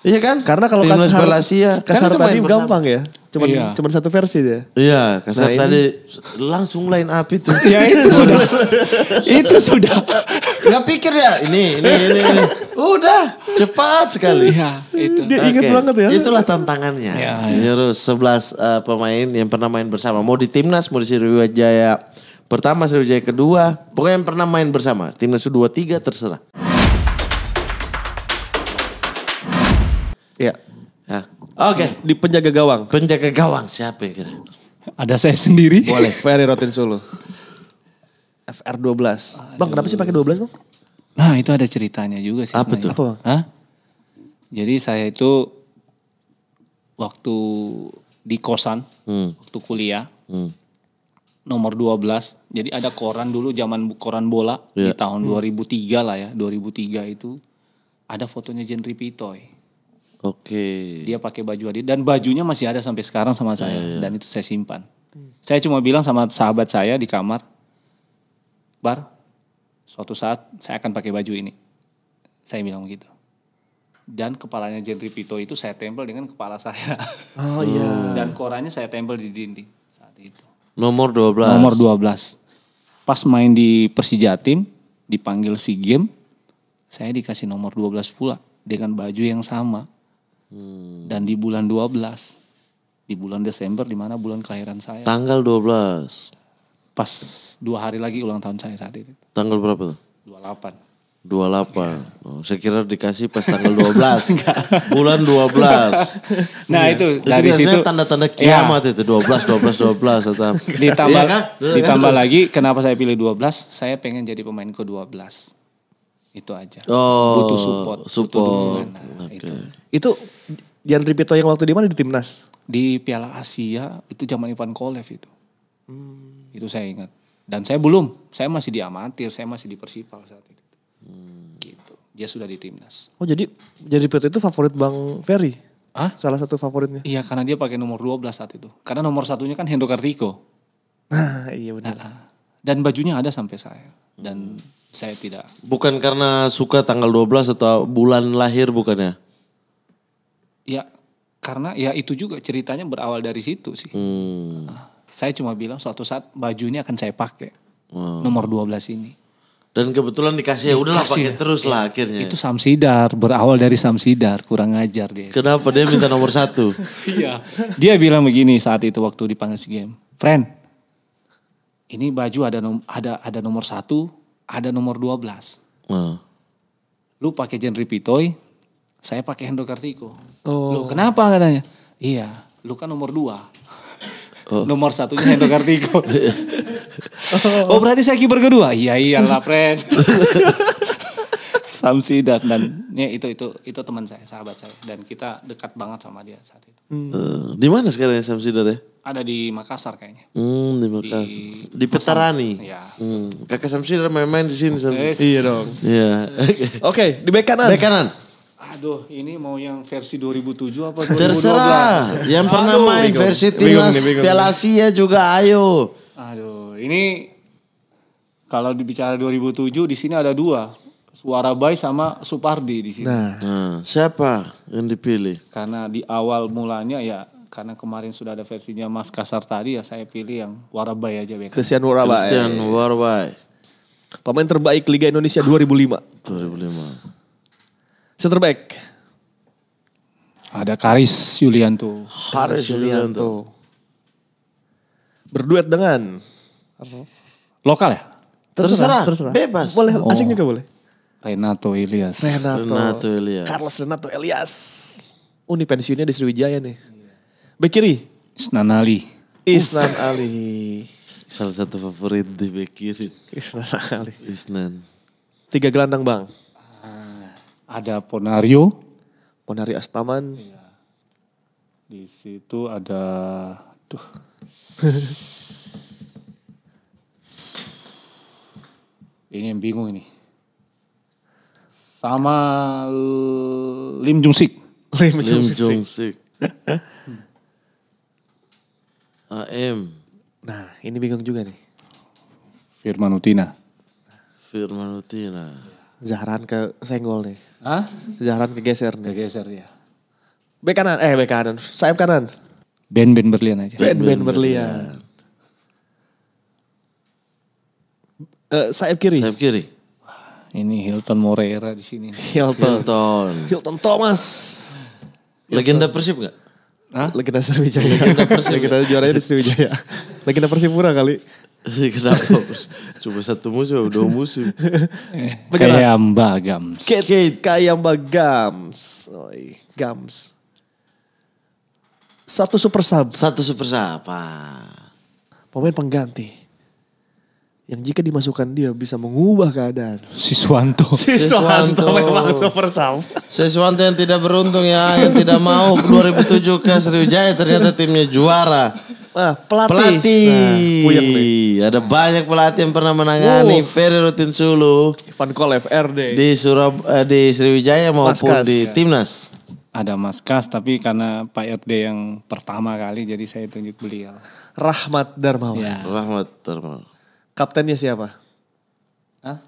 Iya kan? Karena kalau timnas Kasar Pelasia. Kasar Kan itu tadi main bersama. gampang ya. Cuman 1 versi dia. Iya, Kasar Nah, tadi langsung line up itu. Ya itu sudah. Itu sudah. Gak pikir ya, ini. Udah, cepat sekali. Iya, itu. Dia inget Oke, banget ya. Itulah tantangannya. Ya. Terus 11 pemain yang pernah main bersama. Mau di timnas, mau di Sriwijaya pertama, Sriwijaya kedua. Pokoknya yang pernah main bersama. Timnas U2, 3 terserah. Iya. Ya. Oke. Di penjaga gawang. Penjaga gawang siapa ya kira? Ada saya sendiri. Boleh. Ferry Rotin Solo. FR12. Bang kenapa sih pakai 12 bang? Nah itu ada ceritanya juga sih. Apa sebenarnya. tuh? Apa bang? Hah? Jadi saya itu waktu di kosan, waktu kuliah, nomor 12. Jadi ada koran dulu zaman koran bola di tahun 2003 lah ya. 2003 itu ada fotonya Genre Pitoy. Oke. Dia pakai baju Adidas dan bajunya masih ada sampai sekarang sama saya dan itu saya simpan. Saya cuma bilang sama sahabat saya di kamar, Bar, suatu saat saya akan pakai baju ini. Saya bilang begitu. Dan kepalanya Genre Pitoy itu saya tempel dengan kepala saya. Oh iya. Dan korannya saya tempel di dinding saat itu. Nomor 12. Nomor 12. Pas main di Persijatim, dipanggil SEA Games, saya dikasih nomor 12 pula dengan baju yang sama. Dan di bulan 12, di bulan Desember, di mana bulan kelahiran saya. Tanggal 12. Pas 2 hari lagi ulang tahun saya saat itu. Tanggal berapa tuh? 28. 28. Oh, saya kira dikasih pas tanggal 12. Bulan 12. Nah itu Itu dari biasanya situ. tanda-tanda kiamat itu 12 atau Ditambah, Iya kan? ditambah lagi kenapa saya pilih 12, saya pengen jadi pemain ke-12. Itu aja. Oh, butuh support. Butuh dukungan. Nah, Itu Genre Pitoy yang waktu di mana di timnas? di Piala Asia itu zaman Ivan Kolev itu. Itu saya ingat. Dan saya belum, saya masih di amatir, saya masih di Persipal saat itu. Gitu. Dia sudah di timnas. Oh jadi PT itu favorit Bang Ferry? Hah? Salah satu favoritnya? Iya karena dia pakai nomor 12 saat itu. Karena nomor satunya kan Hendo Kartiko. Nah iya benar. Dan bajunya ada sampai saya. Dan saya tidak. Bukan karena suka tanggal 12 atau bulan lahir bukannya? Ya karena ya itu juga ceritanya berawal dari situ sih. Saya cuma bilang suatu saat baju ini akan saya pakai. Nomor 12 ini. Dan kebetulan dikasih ya udahlah pakai terus lah akhirnya. Itu Samsidar, berawal dari Samsidar, kurang ajar dia. Kenapa dia minta nomor 1? Iya. Dia bilang begini saat itu waktu dipanggil SEA Games. Friend, ini baju ada nomor 1, ada nomor 12. Lu pakai Genry Pitoy, saya pakai Hendo Kartiko. Lu kenapa katanya? Iya, lu kan nomor 2. Nomor 1-nya Hendo Kartiko. Oh berarti saya kiper kedua? Iya iyalah friend. Samsidar dan ya, itu teman saya, sahabat saya. Dan kita dekat banget sama dia saat itu. Di mana sekarang ya Samsidar ya? Ada di Makassar kayaknya. Di Makassar. Di Petarani. Iya. Kakak Samsidar main-main di sini. Iya dong. Iya. Oke, di bek kanan. Bek kanan. Aduh, ini mau yang versi 2007 apa 2012? Terserah. Yang pernah main bingung. versi timnas Piala Asia juga ayo. Aduh, ini kalau dibicara 2007 di sini ada 2. Suara Bay sama Supardi di sini. Nah, siapa yang dipilih? Karena di awal mulanya ya karena kemarin sudah ada versinya Mas Kasar tadi ya saya pilih yang Warabai aja bek. Christian Warabai. Christian Warabai. Pemain terbaik Liga Indonesia 2005. 2005. Center back. Ada Karis Yulianto. Haris Yulianto. Berduet dengan Lokal ya? Terserah. Bebas. Boleh, asing juga boleh. Renato Ilyas. Renato Elias. Carlos Renato Elias. Ini pensiunnya di Sriwijaya nih. Bek kiri. Isnan Ali. Isnan Ali. Salah satu favorit di bek kiri. Isnan Ali. Isnan. 3 gelandang bang. Ada Ponario. Ponari Astaman. Di situ ada ini yang bingung ini. Sama Lim Jung Sik. Lim Jung Sik. AM. Nah ini bingung juga nih. Firman Utina. Firman Utina. Zahran ke senggol nih. Hah? Zahran kegeser nih. Kegeser ya. Bek kanan. Sayap kanan. Ben Berlian aja. Ben Berlian. Sayap kiri. Sayap kiri. Ini Hilton Moreira di sini. Hilton Thomas. Legenda Persib gak? Hah? Legenda Sriwijaya. Legenda juaranya di Sriwijaya. Legenda Persipura kali. Kenapa? Cuma 1 musim, 2 musim. Kayamba Gams. Kayamba Gams. Gams. 1 super sub. Pemain pengganti. Yang jika dimasukkan dia bisa mengubah keadaan. Siswanto memang super sub. Siswanto yang tidak beruntung ya, yang tidak mau 2007 ke Sriwijaya ternyata timnya juara. Pelatih. Puyeng nih. Ada banyak pelatih yang pernah menangani Ferry Rutin Sulu. Ivan Kolev RD. Di Sriwijaya maupun Maskas. di timnas. Ada Mas Kas tapi karena Pak RD yang pertama kali jadi saya tunjuk beliau. Rahmat Darmawan. Ya. Rahmat Darmawan. Kaptennya siapa? Hah?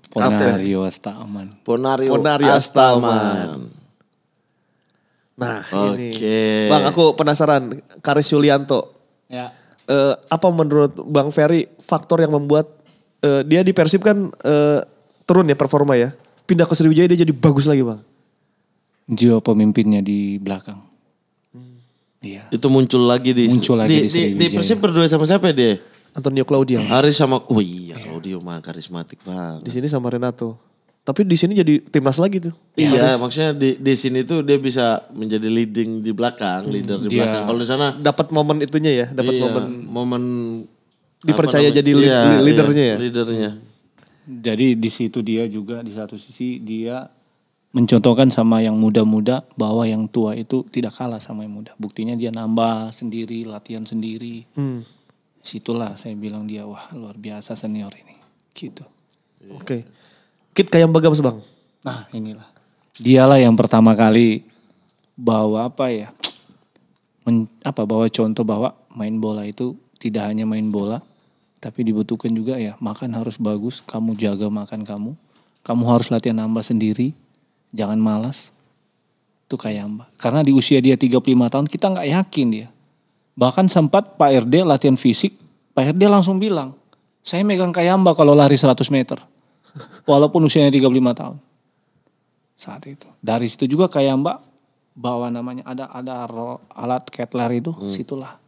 Ponario Astaman. Ponario Astaman. Nah ini. Bang aku penasaran. Karis Yulianto. Ya. Apa menurut Bang Ferry faktor yang membuat dia di Persib kan turun ya performa ya. Pindah ke Sriwijaya dia jadi bagus lagi bang. Jiwa pemimpinnya di belakang. Iya. Itu muncul lagi di Sriwijaya. Di Persib berdua sama siapa dia? Antonio Claudio. Haris sama Claudio mah karismatik banget. Di sini sama Renato. Tapi di sini jadi timnas lagi tuh. Iya, maksudnya di sini tuh dia bisa menjadi leading di belakang, leader di belakang. Kalau di sana dapat momen itunya ya, dapat momen dipercaya jadi leadernya ya. Leadernya. Jadi di situ dia juga di satu sisi dia mencontohkan sama yang muda-muda bahwa yang tua itu tidak kalah sama yang muda. Buktinya dia nambah sendiri, latihan sendiri. Situlah saya bilang dia wah luar biasa senior ini. Gitu. Oke. Kit Kayamba Gams bang. Nah inilah. Dialah yang pertama kali bawa bawa contoh bahwa main bola itu tidak hanya main bola. Tapi dibutuhkan juga ya makan harus bagus. Kamu jaga makan kamu. Kamu harus latihan nambah sendiri. Jangan malas. Itu Kayamba. Karena di usia dia 35 tahun kita gak yakin dia. Bahkan sempat Pak RD latihan fisik. Pak RD langsung bilang. Saya megang Kayamba kalau lari 100 meter. Walaupun usianya 35 tahun. Saat itu. Dari situ juga Kayamba bawa namanya. Ada alat Kettler itu. Situlah.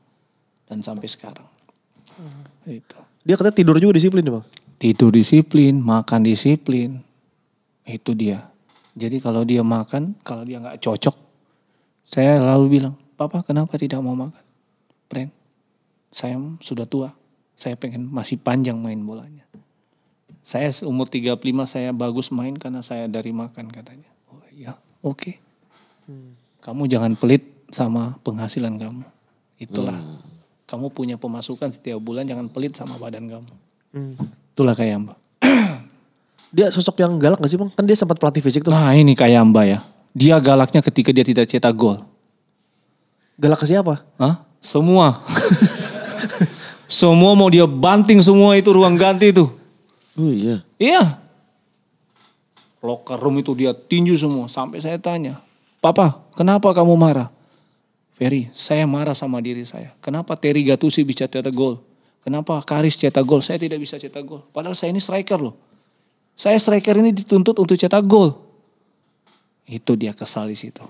Dan sampai sekarang. Itu. Dia katanya tidur juga disiplin Bang. Tidur disiplin, makan disiplin. Itu dia. Jadi kalau dia makan, kalau dia gak cocok. Saya lalu bilang, Papa kenapa tidak mau makan? Friend, saya sudah tua. Saya pengen masih panjang main bolanya. Saya umur 35 saya bagus main karena saya dari makan katanya. Oh iya, oke. Kamu jangan pelit sama penghasilan kamu. Itulah. Kamu punya pemasukan setiap bulan, jangan pelit sama badan kamu. Itulah Kayamba. Dia sosok yang galak gak sih Bang? Kan dia sempat pelatih fisik tuh. Nah ini Kayamba ya. Dia galaknya ketika dia tidak cetak gol. Galak ke siapa? Hah? Semua. Semua mau dia banting semua itu ruang ganti itu. Oh iya. Iya. Locker room itu dia tinju semua. Sampai saya tanya, Papa kenapa kamu marah? Ferry, saya marah sama diri saya. Kenapa Terry Gattuso bisa cetak gol? Kenapa Karis cetak gol? Saya tidak bisa cetak gol. Padahal saya ini striker loh. Saya striker ini dituntut untuk cetak gol. Itu dia kesal di situ.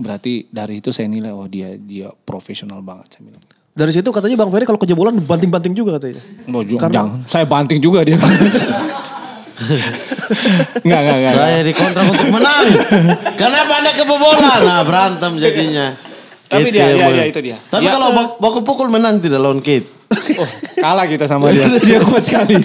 Berarti dari itu saya nilai, oh dia profesional banget saya bilang. Dari situ katanya Bang Ferry kalau kejebolan banting-banting juga katanya. Jangan, saya banting juga dia. Enggak. Saya dikontrak untuk menang. Kenapa Anda kebobolan? Nah berantem jadinya. Tapi Kate dia itu dia. Tapi dia, kalau baku pukul menang tidak lawan Kate. Oh, kalah kita sama dia. Dia kuat sekali.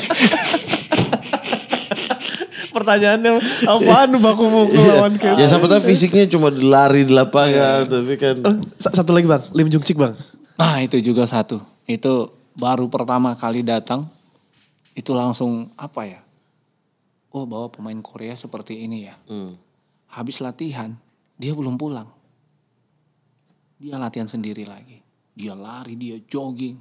Pertanyaannya apaan baku pukul lawan Kate? Ya siapa tahu fisiknya cuma lari di lapangan. Tapi kan. Satu lagi Bang, Lim Jung Sik Bang. Nah itu juga satu. Itu baru pertama kali datang. Itu langsung apa ya. Oh bahwa pemain Korea seperti ini ya. Habis latihan dia belum pulang. Dia latihan sendiri lagi. Dia lari, dia jogging.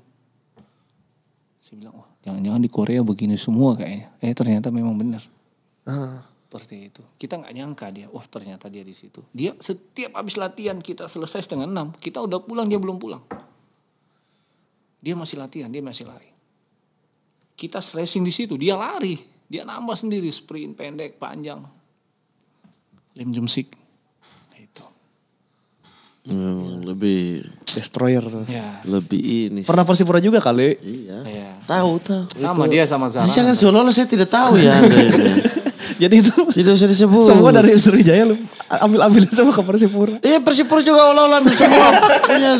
Saya bilang, oh jangan-jangan di Korea begini semua kayaknya. Ternyata memang benar. Seperti itu. Kita gak nyangka dia, wah ternyata dia di situ. Dia setiap habis latihan kita selesai 5:30. Kita udah pulang, dia belum pulang. Dia masih latihan, dia masih lari. Kita stressing di situ, dia lari. Dia nambah sendiri, sprint pendek, panjang. Lim Jung Sik. Lebih destroyer tuh. Ya. Lebih ini. Pernah Persipura juga kali. Iya. Ya. Tahu. Sama dia sama Zara. Jangan seolah-olah saya tidak tahu ya. Jadi itu Tidak usah disebut. semua dari Sriwijaya lu ambil semua ke Persipura. Iya Persipura juga olah-olah ambil semua. Punya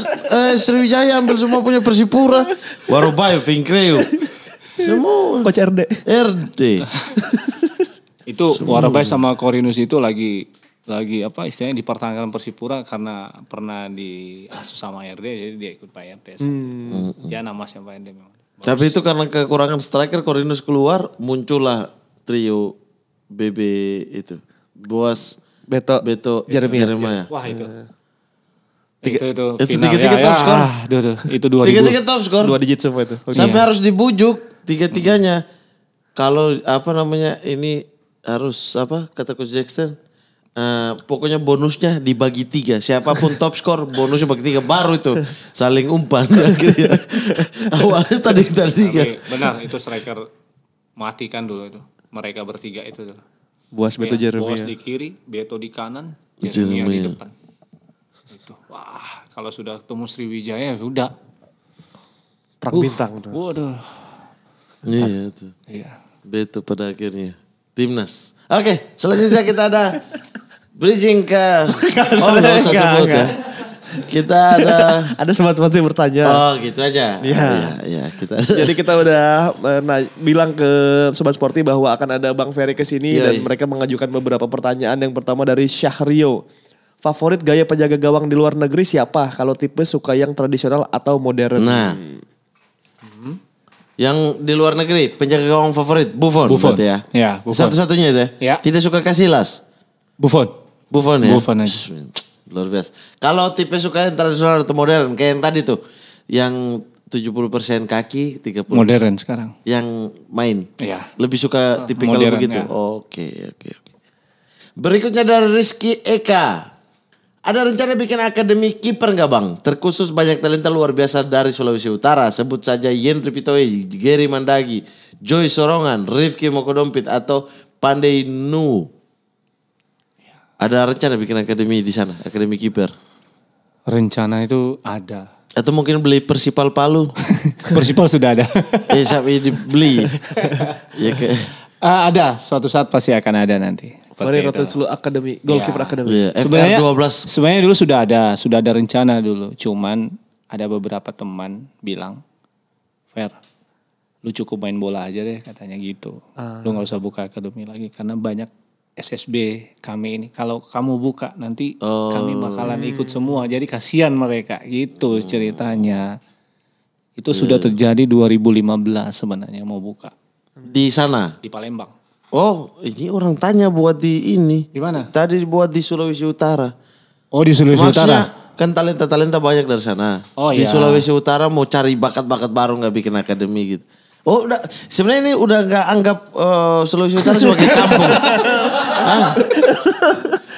Sriwijaya ambil semua punya Persipura. Warubayo, Vinkreu. Semua. Coach RD. Itu Warabai sama Korinus itu lagi apa istilahnya dipertahankan Persipura karena pernah diasuh sama RD jadi dia ikut Pak RD. Dia namasnya Pak RD memang. Tapi itu karena kekurangan striker Korinus keluar muncullah trio BB itu. Boas, Beto, Jeremiah. Wah itu. Itu final. tiga-tiga top skor. Itu 2000. Tiga-tiga top skor. 2 digit semua itu. Sampai harus dibujuk tiga-tiganya. Kalau ini harus kata Coach Jackson. Pokoknya bonusnya dibagi 3. Siapapun top skor bonusnya bagi 3. Baru itu saling umpan akhirnya. Awalnya tadi kan. Benar itu striker matikan dulu itu. Mereka bertiga itu dulu. Boas Beto Jeremiah. Boas di kiri, Beto di kanan, Jeremiah di depan. Itu. Wah, kalau sudah ketemu Sriwijaya sudah. Perang bintang tuh. Waduh. Iya tuh. Iya. Beto pada akhirnya. Timnas. Oke, selanjutnya kita ada bridging ke nggak usah sebut ya. Kita ada sobat-sobat yang bertanya. Oh gitu aja. Iya. Kita. Jadi kita udah bilang ke Sobat Sporty bahwa akan ada Bang Ferry kesini dan mereka mengajukan beberapa pertanyaan. Yang pertama dari Syahrio. Favorit gaya penjaga gawang di luar negeri siapa? Kalau tipe suka yang tradisional atau modern? Nah. Yang di luar negeri penjaga gawang favorit Buffon. Buffon Ya. Ya, Buffon. Satu-satunya itu ya. Ya. Tidak suka Casillas. Buffon. Buffon ya? Buffon aja. Luar biasa. Kalau tipe suka yang tradisional atau modern, kayak yang tadi tuh. Yang 70% kaki, 30. Modern sekarang. Yang main. Iya. Lebih suka tipikal modern, begitu. ya. Oke. Berikutnya dari Rizky Eka. Ada rencana bikin akademi kiper nggak bang? Terkhusus banyak talenta luar biasa dari Sulawesi Utara. Sebut saja Yenri Pitoy, Gary Mandagi, Joy Sorongan, Rifki Mokodompit atau Pandey Nu. Ada rencana bikin akademi di sana, akademi kiper? Rencana itu ada. Atau mungkin beli Persipal Palu? Persipal sudah ada. Sampai dibeli. Ya, Ada, suatu saat pasti akan ada nanti. Mari Rotosulu Academy, Goalkeeper Academy. FR 12. Sebenarnya dulu sudah ada rencana dulu. Cuman ada beberapa teman bilang, Fer, lu cukup main bola aja deh katanya gitu. Lu gak usah buka akademi lagi karena banyak SSB kami ini. Kalau kamu buka nanti kami bakalan ikut semua. Jadi kasihan mereka gitu ceritanya. Itu sudah terjadi 2015 sebenarnya mau buka. Di sana? Di Palembang. Oh, ini orang tanya buat di ini. Di mana? Tadi buat di Sulawesi Utara. Oh, di Sulawesi Maksudnya, Utara. kan talenta-talenta banyak dari sana. Oh, di iya. Sulawesi Utara mau cari bakat-bakat baru nggak bikin akademi gitu. Oh, udah sebenarnya ini udah nggak anggap Sulawesi Utara sebagai kampung.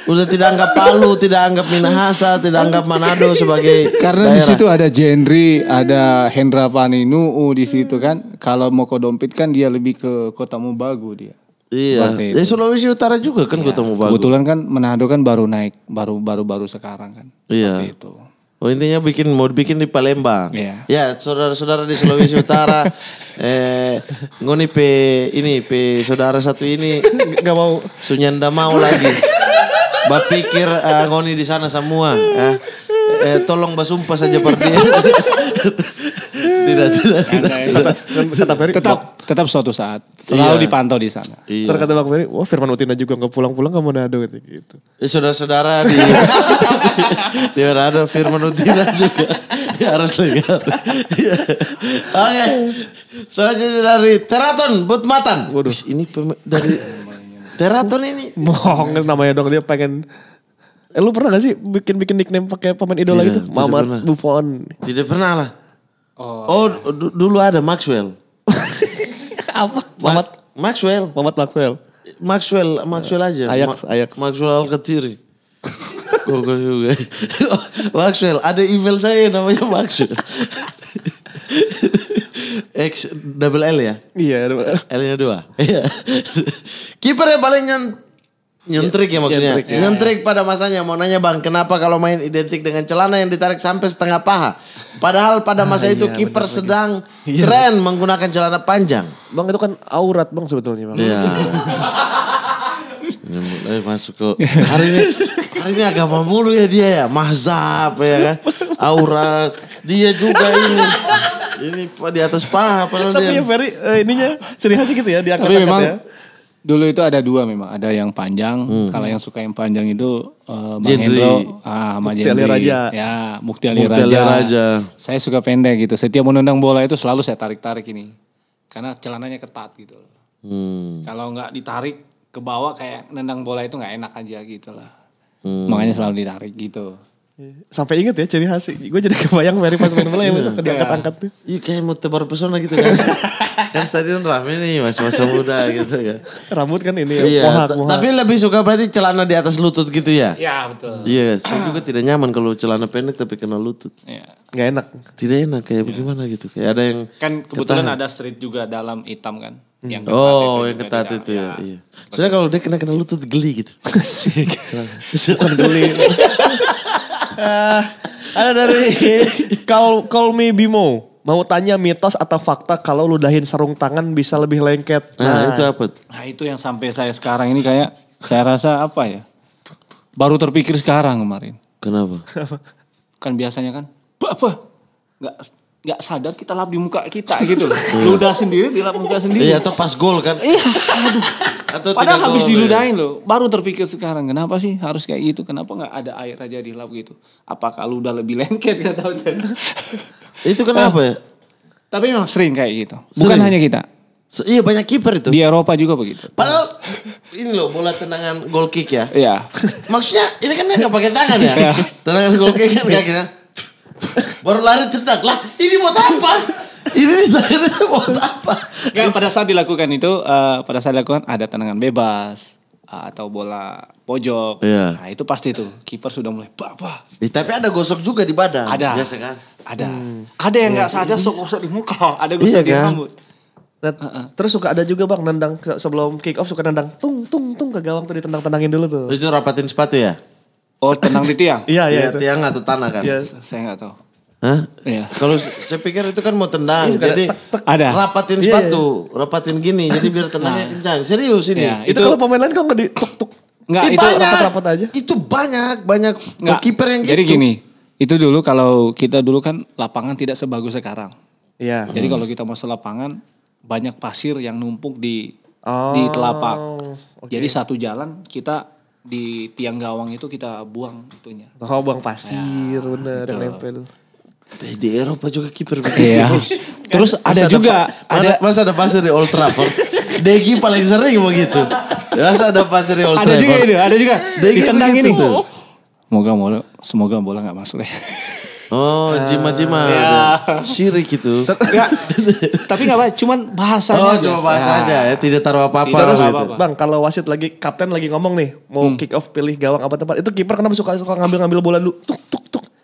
Udah tidak anggap Palu, tidak anggap Minahasa, tidak anggap Manado sebagai karena daerah. di situ ada Jenri, ada Hendra Paninuu di situ kan. Kalau Mokodompit kan dia lebih ke Kota Mubagu dia. Iya. Sulawesi Utara juga kan Kota Mubagu. Kebetulan kan Manado kan baru naik, baru sekarang kan. Iya. Seperti itu. Oh intinya mau bikin di Palembang. Iya. Ya saudara-saudara di Sulawesi Utara, ngoni pe saudara satu ini Gak mau. sunyanda mau lagi. Bapikir ngoni di sana semua. Tolong basumpah saja per dia. Tidak. Kata Ferry, Tetap suatu saat selalu dipantau di sana. Iya. Terkata Bang Ferry, wah Firman Utina juga gak pulang-pulang ke Manado gitu. Saudara-saudara di Manado, Firman Utina juga. Ya, harus lihat. Oke. Selanjutnya dari Teraton Butmatan. Waduh. Ini dari Teraton ini. Bohong namanya dong, dia pengen. Lu pernah gak sih bikin nickname pakai pemain idola gitu? Tidak Mamat pernah. Buffon. Tidak pernah lah. Dulu ada Maxwell. Apa? Maxwell. Maxwell aja. Ajax. Maxwell Alkatiri. Gokil juga. Maxwell, ada email saya namanya Maxwell. X double L ya? Iya. L-nya 2. Iya. Kiper yang paling nyentrik ya maksudnya. Nyentrik pada masanya. Mau nanya bang, kenapa kalau main identik dengan celana yang ditarik sampai setengah paha? Padahal pada masa itu kiper sedang tren menggunakan celana panjang. Bang itu kan aurat bang sebetulnya bang. Iya. Masuk ke hari ini agama mulu ya dia ya. Mahzab ya kan. Aurat. Dia juga ini di atas paha. Tapi ya Ferry ininya ciri khas gitu ya diangkat-angkat Tapi memang ya. dulu itu ada dua memang. Ada yang panjang. Kalau yang suka yang panjang itu Bang Jendri. Hendro sama Mukti Ali Jendri. Raja. Ya, Mukti Ali Mukti Ali Raja. Raja. Saya suka pendek gitu. Setiap menendang bola itu selalu saya tarik-tarik ini. Karena celananya ketat gitu. Kalau nggak ditarik ke bawah kayak nendang bola itu nggak enak aja gitu lah. Makanya selalu ditarik gitu. Sampai inget ya ciri khas. Gue jadi kebayang Ferry pas main bola yang besok diangkat-angkat tuh. Iya kayak mau tebar pesona gitu kan. Kan stadion rame nih masa-masa muda gitu kan. Rambut kan ini Iya, mohak. tapi lebih suka berarti celana di atas lutut gitu ya? Iya betul. Iya, saya juga tidak nyaman kalau celana pendek tapi kena lutut. Iya. Gak enak. Tidak enak kayak bagaimana gitu. Kayak ada yang Kan kebetulan ada street juga dalam hitam kan. Yang yang juga ketat tidak. itu ya. Iya. Soalnya kalau dia kena lutut geli gitu. Bukan geli. Ada dari Call Me Bimo. Mau tanya mitos atau fakta kalau ludahin sarung tangan bisa lebih lengket. Nah, itu apa? Nah itu yang sampai saya sekarang ini kayak saya rasa apa ya. Baru terpikir sekarang kemarin. Kenapa? Kan biasanya kan. Apa? Gak sadar kita lap di muka kita gitu loh. Ludah sendiri dilap muka sendiri. Iya, atau pas gol kan? Iya, aduh. Atau Padahal tidak habis gol, diludahin loh. Baru terpikir sekarang, kenapa sih harus kayak gitu? Kenapa gak ada air aja dilap gitu? Apakah ludah lebih lengket? Gak tahu. Itu kenapa ya? Tapi memang sering kayak gitu. Bukan Sering? hanya kita. Iya banyak kiper itu. Di Eropa juga begitu. Padahal ini loh bola tendangan goal kick ya. Iya. Maksudnya ini kan dia gak pakai tangan ya. Tendangan goal kick kan kakinya. Baru lari tendang. Lah ini buat apa? Ini buat apa? Nggak, pada saat dilakukan itu, ada tendangan bebas atau bola pojok. Iya. Nah itu pasti tuh kiper sudah mulai bah. Tapi ada gosok juga di badan. Ada. Biasa kan? Ada. Ada yang nggak sadar gosok di muka, ada gosok di kan? rambut. Terus suka ada juga bang nendang sebelum kick off suka nendang tung ke gawang tuh ditendang-tendangin dulu tuh. Itu rapatin sepatu ya? Oh tendang di tiang? Iya itu. Tiang atau tanah kan? Iya. Saya nggak tahu. Hah? Iya. Kalau saya pikir itu kan mau tendang, Iya, jadi ada. rapatin sepatu, rapatin gini, jadi biar tendangnya kencang. Serius ini. Iya. Itu kalau pemain lain kalau nggak dituk-tuk. Nggak, Ih, itu rapat-rapat aja. Itu banyak nggak. kiper yang gitu. Jadi gini, itu dulu kalau kita dulu kan lapangan tidak sebagus sekarang. Iya. Jadi kalau kita masuk lapangan banyak pasir yang numpuk di telapak. Okay. Jadi satu jalan kita di tiang gawang itu kita buang itunya. Oh buang pasir bener yang nempel. Di Eropa juga kiper Iya. Terus ada juga masa ada pasir di Old Trafford. Degi paling sering begitu. Masa ada pasir di Old Trafford. ada juga. Degi Ditendang ini. begitu. Semoga bola nggak masuk ya. Oh, jima-jima. Syirik itu. Tapi nggak apa, cuman bahasanya. Oh, cuma bahasa aja ya, tidak taruh apa-apa. Tidak taruh gitu. apa-apa. Bang kalau wasit lagi kapten lagi ngomong nih mau kick off pilih gawang apa tempat itu kiper kenapa suka ngambil bola dulu tuk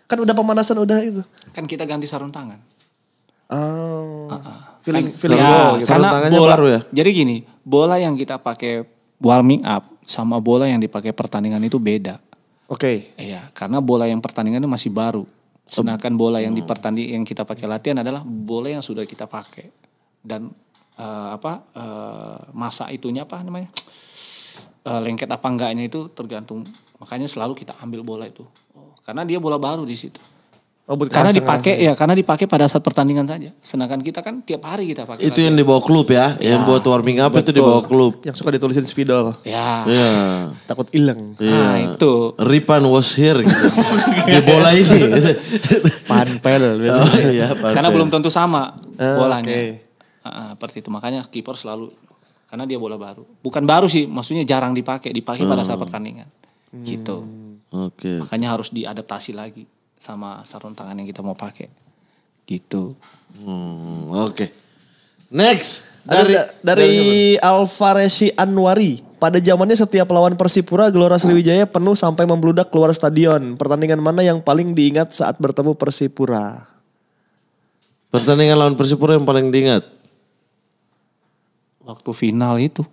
kan udah pemanasan udah itu. Kan kita ganti sarung tangan. Oh. Feeling ball gitu. Sarung tangannya bola, baru ya? Jadi gini, bola yang kita pakai warming up sama bola yang dipakai pertandingan itu beda. Oke. Iya, karena bola yang pertandingan itu masih baru. Sedangkan bola yang yang kita pakai latihan adalah bola yang sudah kita pakai. Dan masa itunya apa namanya? Lengket apa enggaknya itu tergantung. Makanya selalu kita ambil bola itu. Karena dia bola baru di situ. Karena dipakai pada saat pertandingan saja. Sedangkan kita kan tiap hari kita pakai. Itu yang dibawa klub ya, yang buat warming up itu dibawa klub. Yang suka ditulisin spidol. Ya. Iya. Takut hilang. Nah itu. Ripan was here gitu. Di bola ini. Panpel. Oh iya, Karena belum tentu sama bolanya. Okay. Seperti itu. Makanya kiper selalu. Karena dia bola baru. Bukan baru sih, maksudnya jarang dipakai pada saat pertandingan. Gitu. Oke. Makanya harus diadaptasi lagi sama sarung tangan yang kita mau pakai. Gitu. Oke. Next. Dari Alvarezi Anwari. Pada zamannya setiap lawan Persipura, Gelora Sriwijaya penuh sampai membludak keluar stadion. Pertandingan mana yang paling diingat saat bertemu Persipura? Pertandingan lawan Persipura yang paling diingat? Waktu final itu.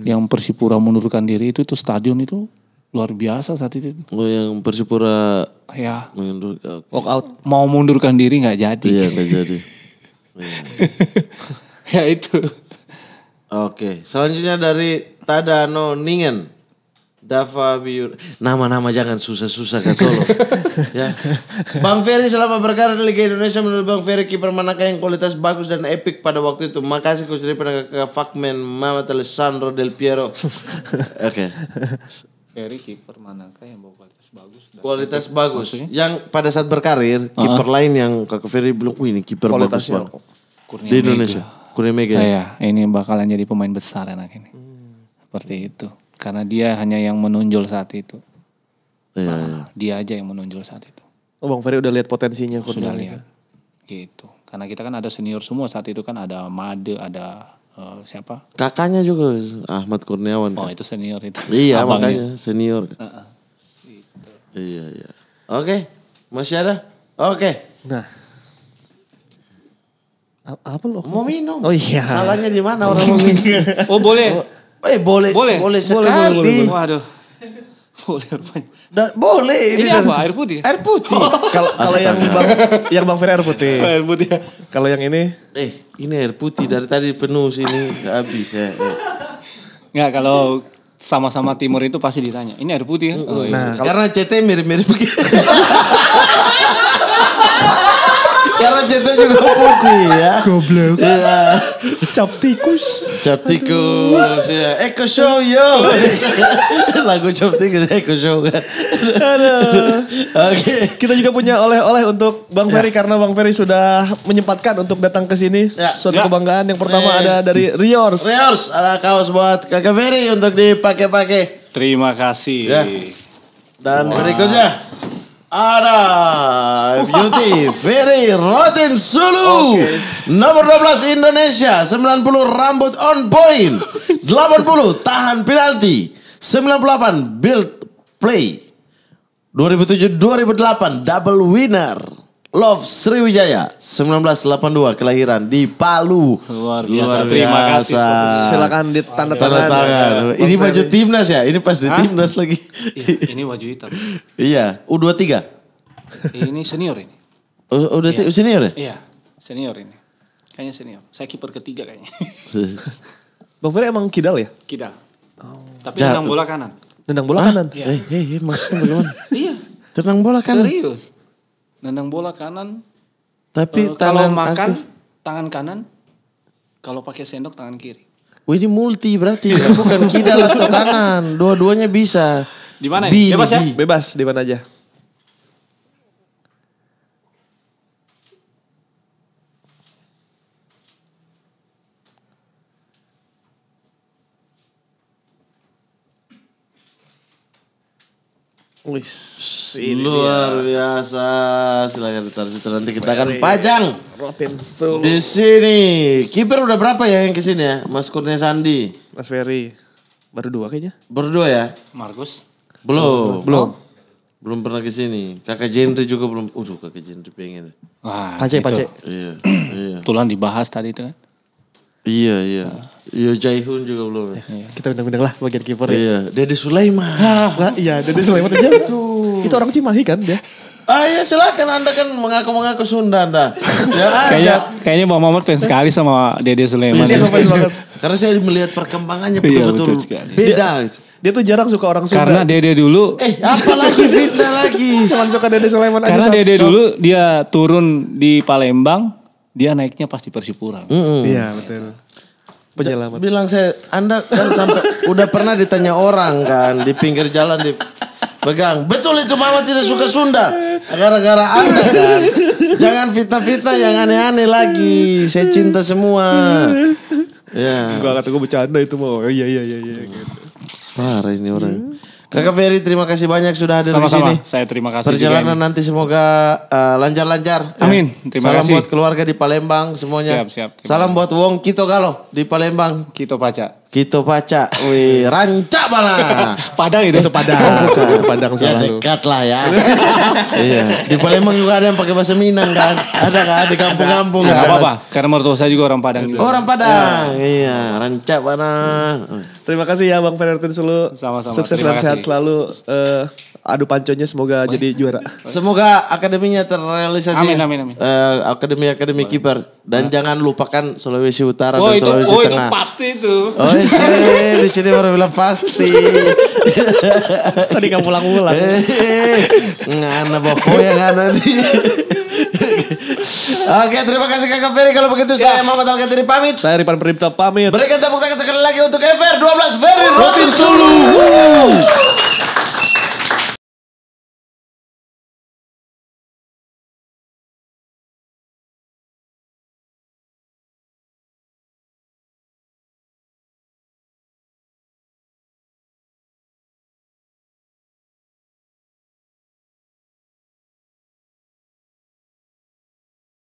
Yang Persipura mundurkan diri itu stadion itu luar biasa saat itu. Oh yang Persipura ya Walk out. Mau mundurkan diri nggak jadi. Iya nggak jadi. Ya itu. Oke, selanjutnya dari Tadano Ningen. Dava Biur. Nama-nama jangan susah-susah tolong. Ya. Bang Ferry selama berkarir di Liga Indonesia menurut Bang Ferry kiper manakah yang kualitas bagus dan epik pada waktu itu? Makasih Coach dari penegak Fakmen Mamat Alessandro Del Piero. Oke. Ferry kiper manakah yang bawa kualitas bagus? Kualitas bagus. Maksudnya? Yang pada saat berkarir kiper lain yang Kak Ferry bilang, "Wih, ini kiper bagus banget." Di Indonesia. Kurnia Mega. Ya, ini bakalan jadi pemain besar anak ini. Seperti itu. Karena dia hanya yang menonjol saat itu. Iya. Dia aja yang menonjol saat itu. Oh Bang Ferry udah lihat potensinya. Sudah lihat. Gitu. Karena kita kan ada senior semua saat itu kan ada Made, ada siapa? Kakaknya juga Ahmad Kurniawan. Oh kan? itu senior itu. Iya Abangnya. makanya senior. Gitu. Iya. Oke. Masih ada? Oke. Nah. Apa lo? Mau minum. Oh iya. Salahnya di mana orang mau minum? Oh boleh. Boleh sekali. Boleh. Waduh. Boleh rupanya. Boleh. Ini apa? Air putih? Air putih. Kalau yang Bang Ferry air putih. Air putih ya. Kalau yang ini? Ini air putih dari tadi penuh sini habis ya. Nggak, kalau sama-sama timur itu pasti ditanya. Ini air putih kan? Oh, iya. Karena CT mirip-mirip begitu. Karena cinta juga putih ya. Goblok. Iya. Cap tikus. Cap tikus ya. Eko Show yo. Lagu Cap tikus Eko Show kan. Oke. Kita juga punya oleh-oleh untuk Bang Ferry karena Bang Ferry sudah menyempatkan untuk datang ke sini. Ya. Suatu kebanggaan. Yang pertama ada dari Riors. Riors, ada kaos buat Kakak Ferry untuk dipakai-pakai. Terima kasih. Ya. Dan berikutnya ada Beauty Ferry Rotin Sulu. Nomor 12 Indonesia, 90 rambut on point, 80 tahan penalti, 98 build play, 2007-2008 double winner. Love Sriwijaya 1982 kelahiran di Palu. Luar biasa. Terima kasih. Silakan ditanda Tanda tangan. Ini baju timnas ya? Ini pas di timnas lagi. Ini wajah hitam. Iya, U23. Ini senior ini. Udah senior ya? Iya, senior ini. Kayaknya senior. Saya kiper ketiga kayaknya. Bang Ferry emang kidal ya? Kidal. Tapi tendang bola kanan. Nendang bola kanan? Maksudnya bagaimana? Iya. Tendang bola kanan? Serius. Nendang bola kanan. Tapi kalau tangan makan, aktif. tangan kanan. Kalau pakai sendok, tangan kiri. Wah ini multi berarti. Bukan kidal atau kanan. Dua-duanya bisa. Di mana ini? Bebas ya? Bebas, di mana aja. Luar biasa. Silakan ditaruh situ nanti kita akan pajang Rotin Sulu. di sini. Kiper udah berapa ya yang kesini ya? Mas Kurnia Sandi. Mas Ferry. Baru 2 kayaknya. Berdua ya? Markus. Belum. Belum. Belum pernah kesini. Kakak Jendri juga belum. Kakak Jendri pengen. Wah, Pace. Iya. Iya. Kebetulan dibahas tadi itu kan. Iya. Yo Jaihun juga belum. Kita undang-undang lah bagian kiper ya. Iya. Dede Sulaiman. Nah, iya, Dede Sulaiman aja. Itu orang Cimahi kan dia. Ya silakan Anda kan mengaku Sunda Anda. Ya, Kayaknya Bang Mamat fans sekali sama Dede Sulaiman. Iya, fans banget. Karena saya melihat perkembangannya Iya, betul-betul betul sekali. beda gitu. Dia tuh jarang suka orang Sunda. Karena Dede dulu. Apa lagi fitnah lagi? Cuman suka Dede Sulaiman aja. Karena Dede dulu dia turun di Palembang, dia naiknya pasti Persipura. Iya, betul. Penyelamat. Bilang saya, Anda kan sampai udah pernah ditanya orang kan di pinggir jalan dipegang. Betul itu Mama tidak suka Sunda. Gara-gara Anda kan. Jangan fitnah-fitnah yang aneh-aneh lagi. Saya cinta semua. Ya. Enggak kata gue bercanda itu mau. Iya gitu. Parah ini orang. Kakak Ferry terima kasih banyak sudah hadir di sini. Saya terima kasih. Perjalanan nanti semoga lancar-lancar. Amin. Terima Salam kasih. buat keluarga di Palembang semuanya. Siap. Salam buat Wong Kito Galo di Palembang. Kito Paca. Kito Paca. Wih, rancak bala. Padang itu. Itu Padang. Padang Ya salah lu. dekat lah ya. Iya. Di Palembang juga ada yang pakai bahasa Minang kan. Ada kan di kampung-kampung. Nggak kan? apa-apa. Karena mertua saya juga orang Padang juga. Orang Padang. Iya, rancak bala. Terima kasih ya Bang Ferry Rotin Sulu. Sama-sama. Sukses Terima dan sehat kasih. selalu. Adu panconya semoga jadi juara. Semoga akademinya terrealisasi. Amin. Akademi kiper dan jangan lupakan Sulawesi Utara Oh dan itu, Sulawesi itu Tengah. pasti itu. Oh di sini orang bilang pasti. Tadi gak pulang-pulang. Ngana bafo yang ngana nih. Oke, terima kasih Kakak Ferry. Kalau begitu saya Muhammad Al-Gatiri pamit. Saya Ripan Pripta pamit. Berikan tepuk tangan sekali lagi untuk FR12 Ferry Rotin Sulu.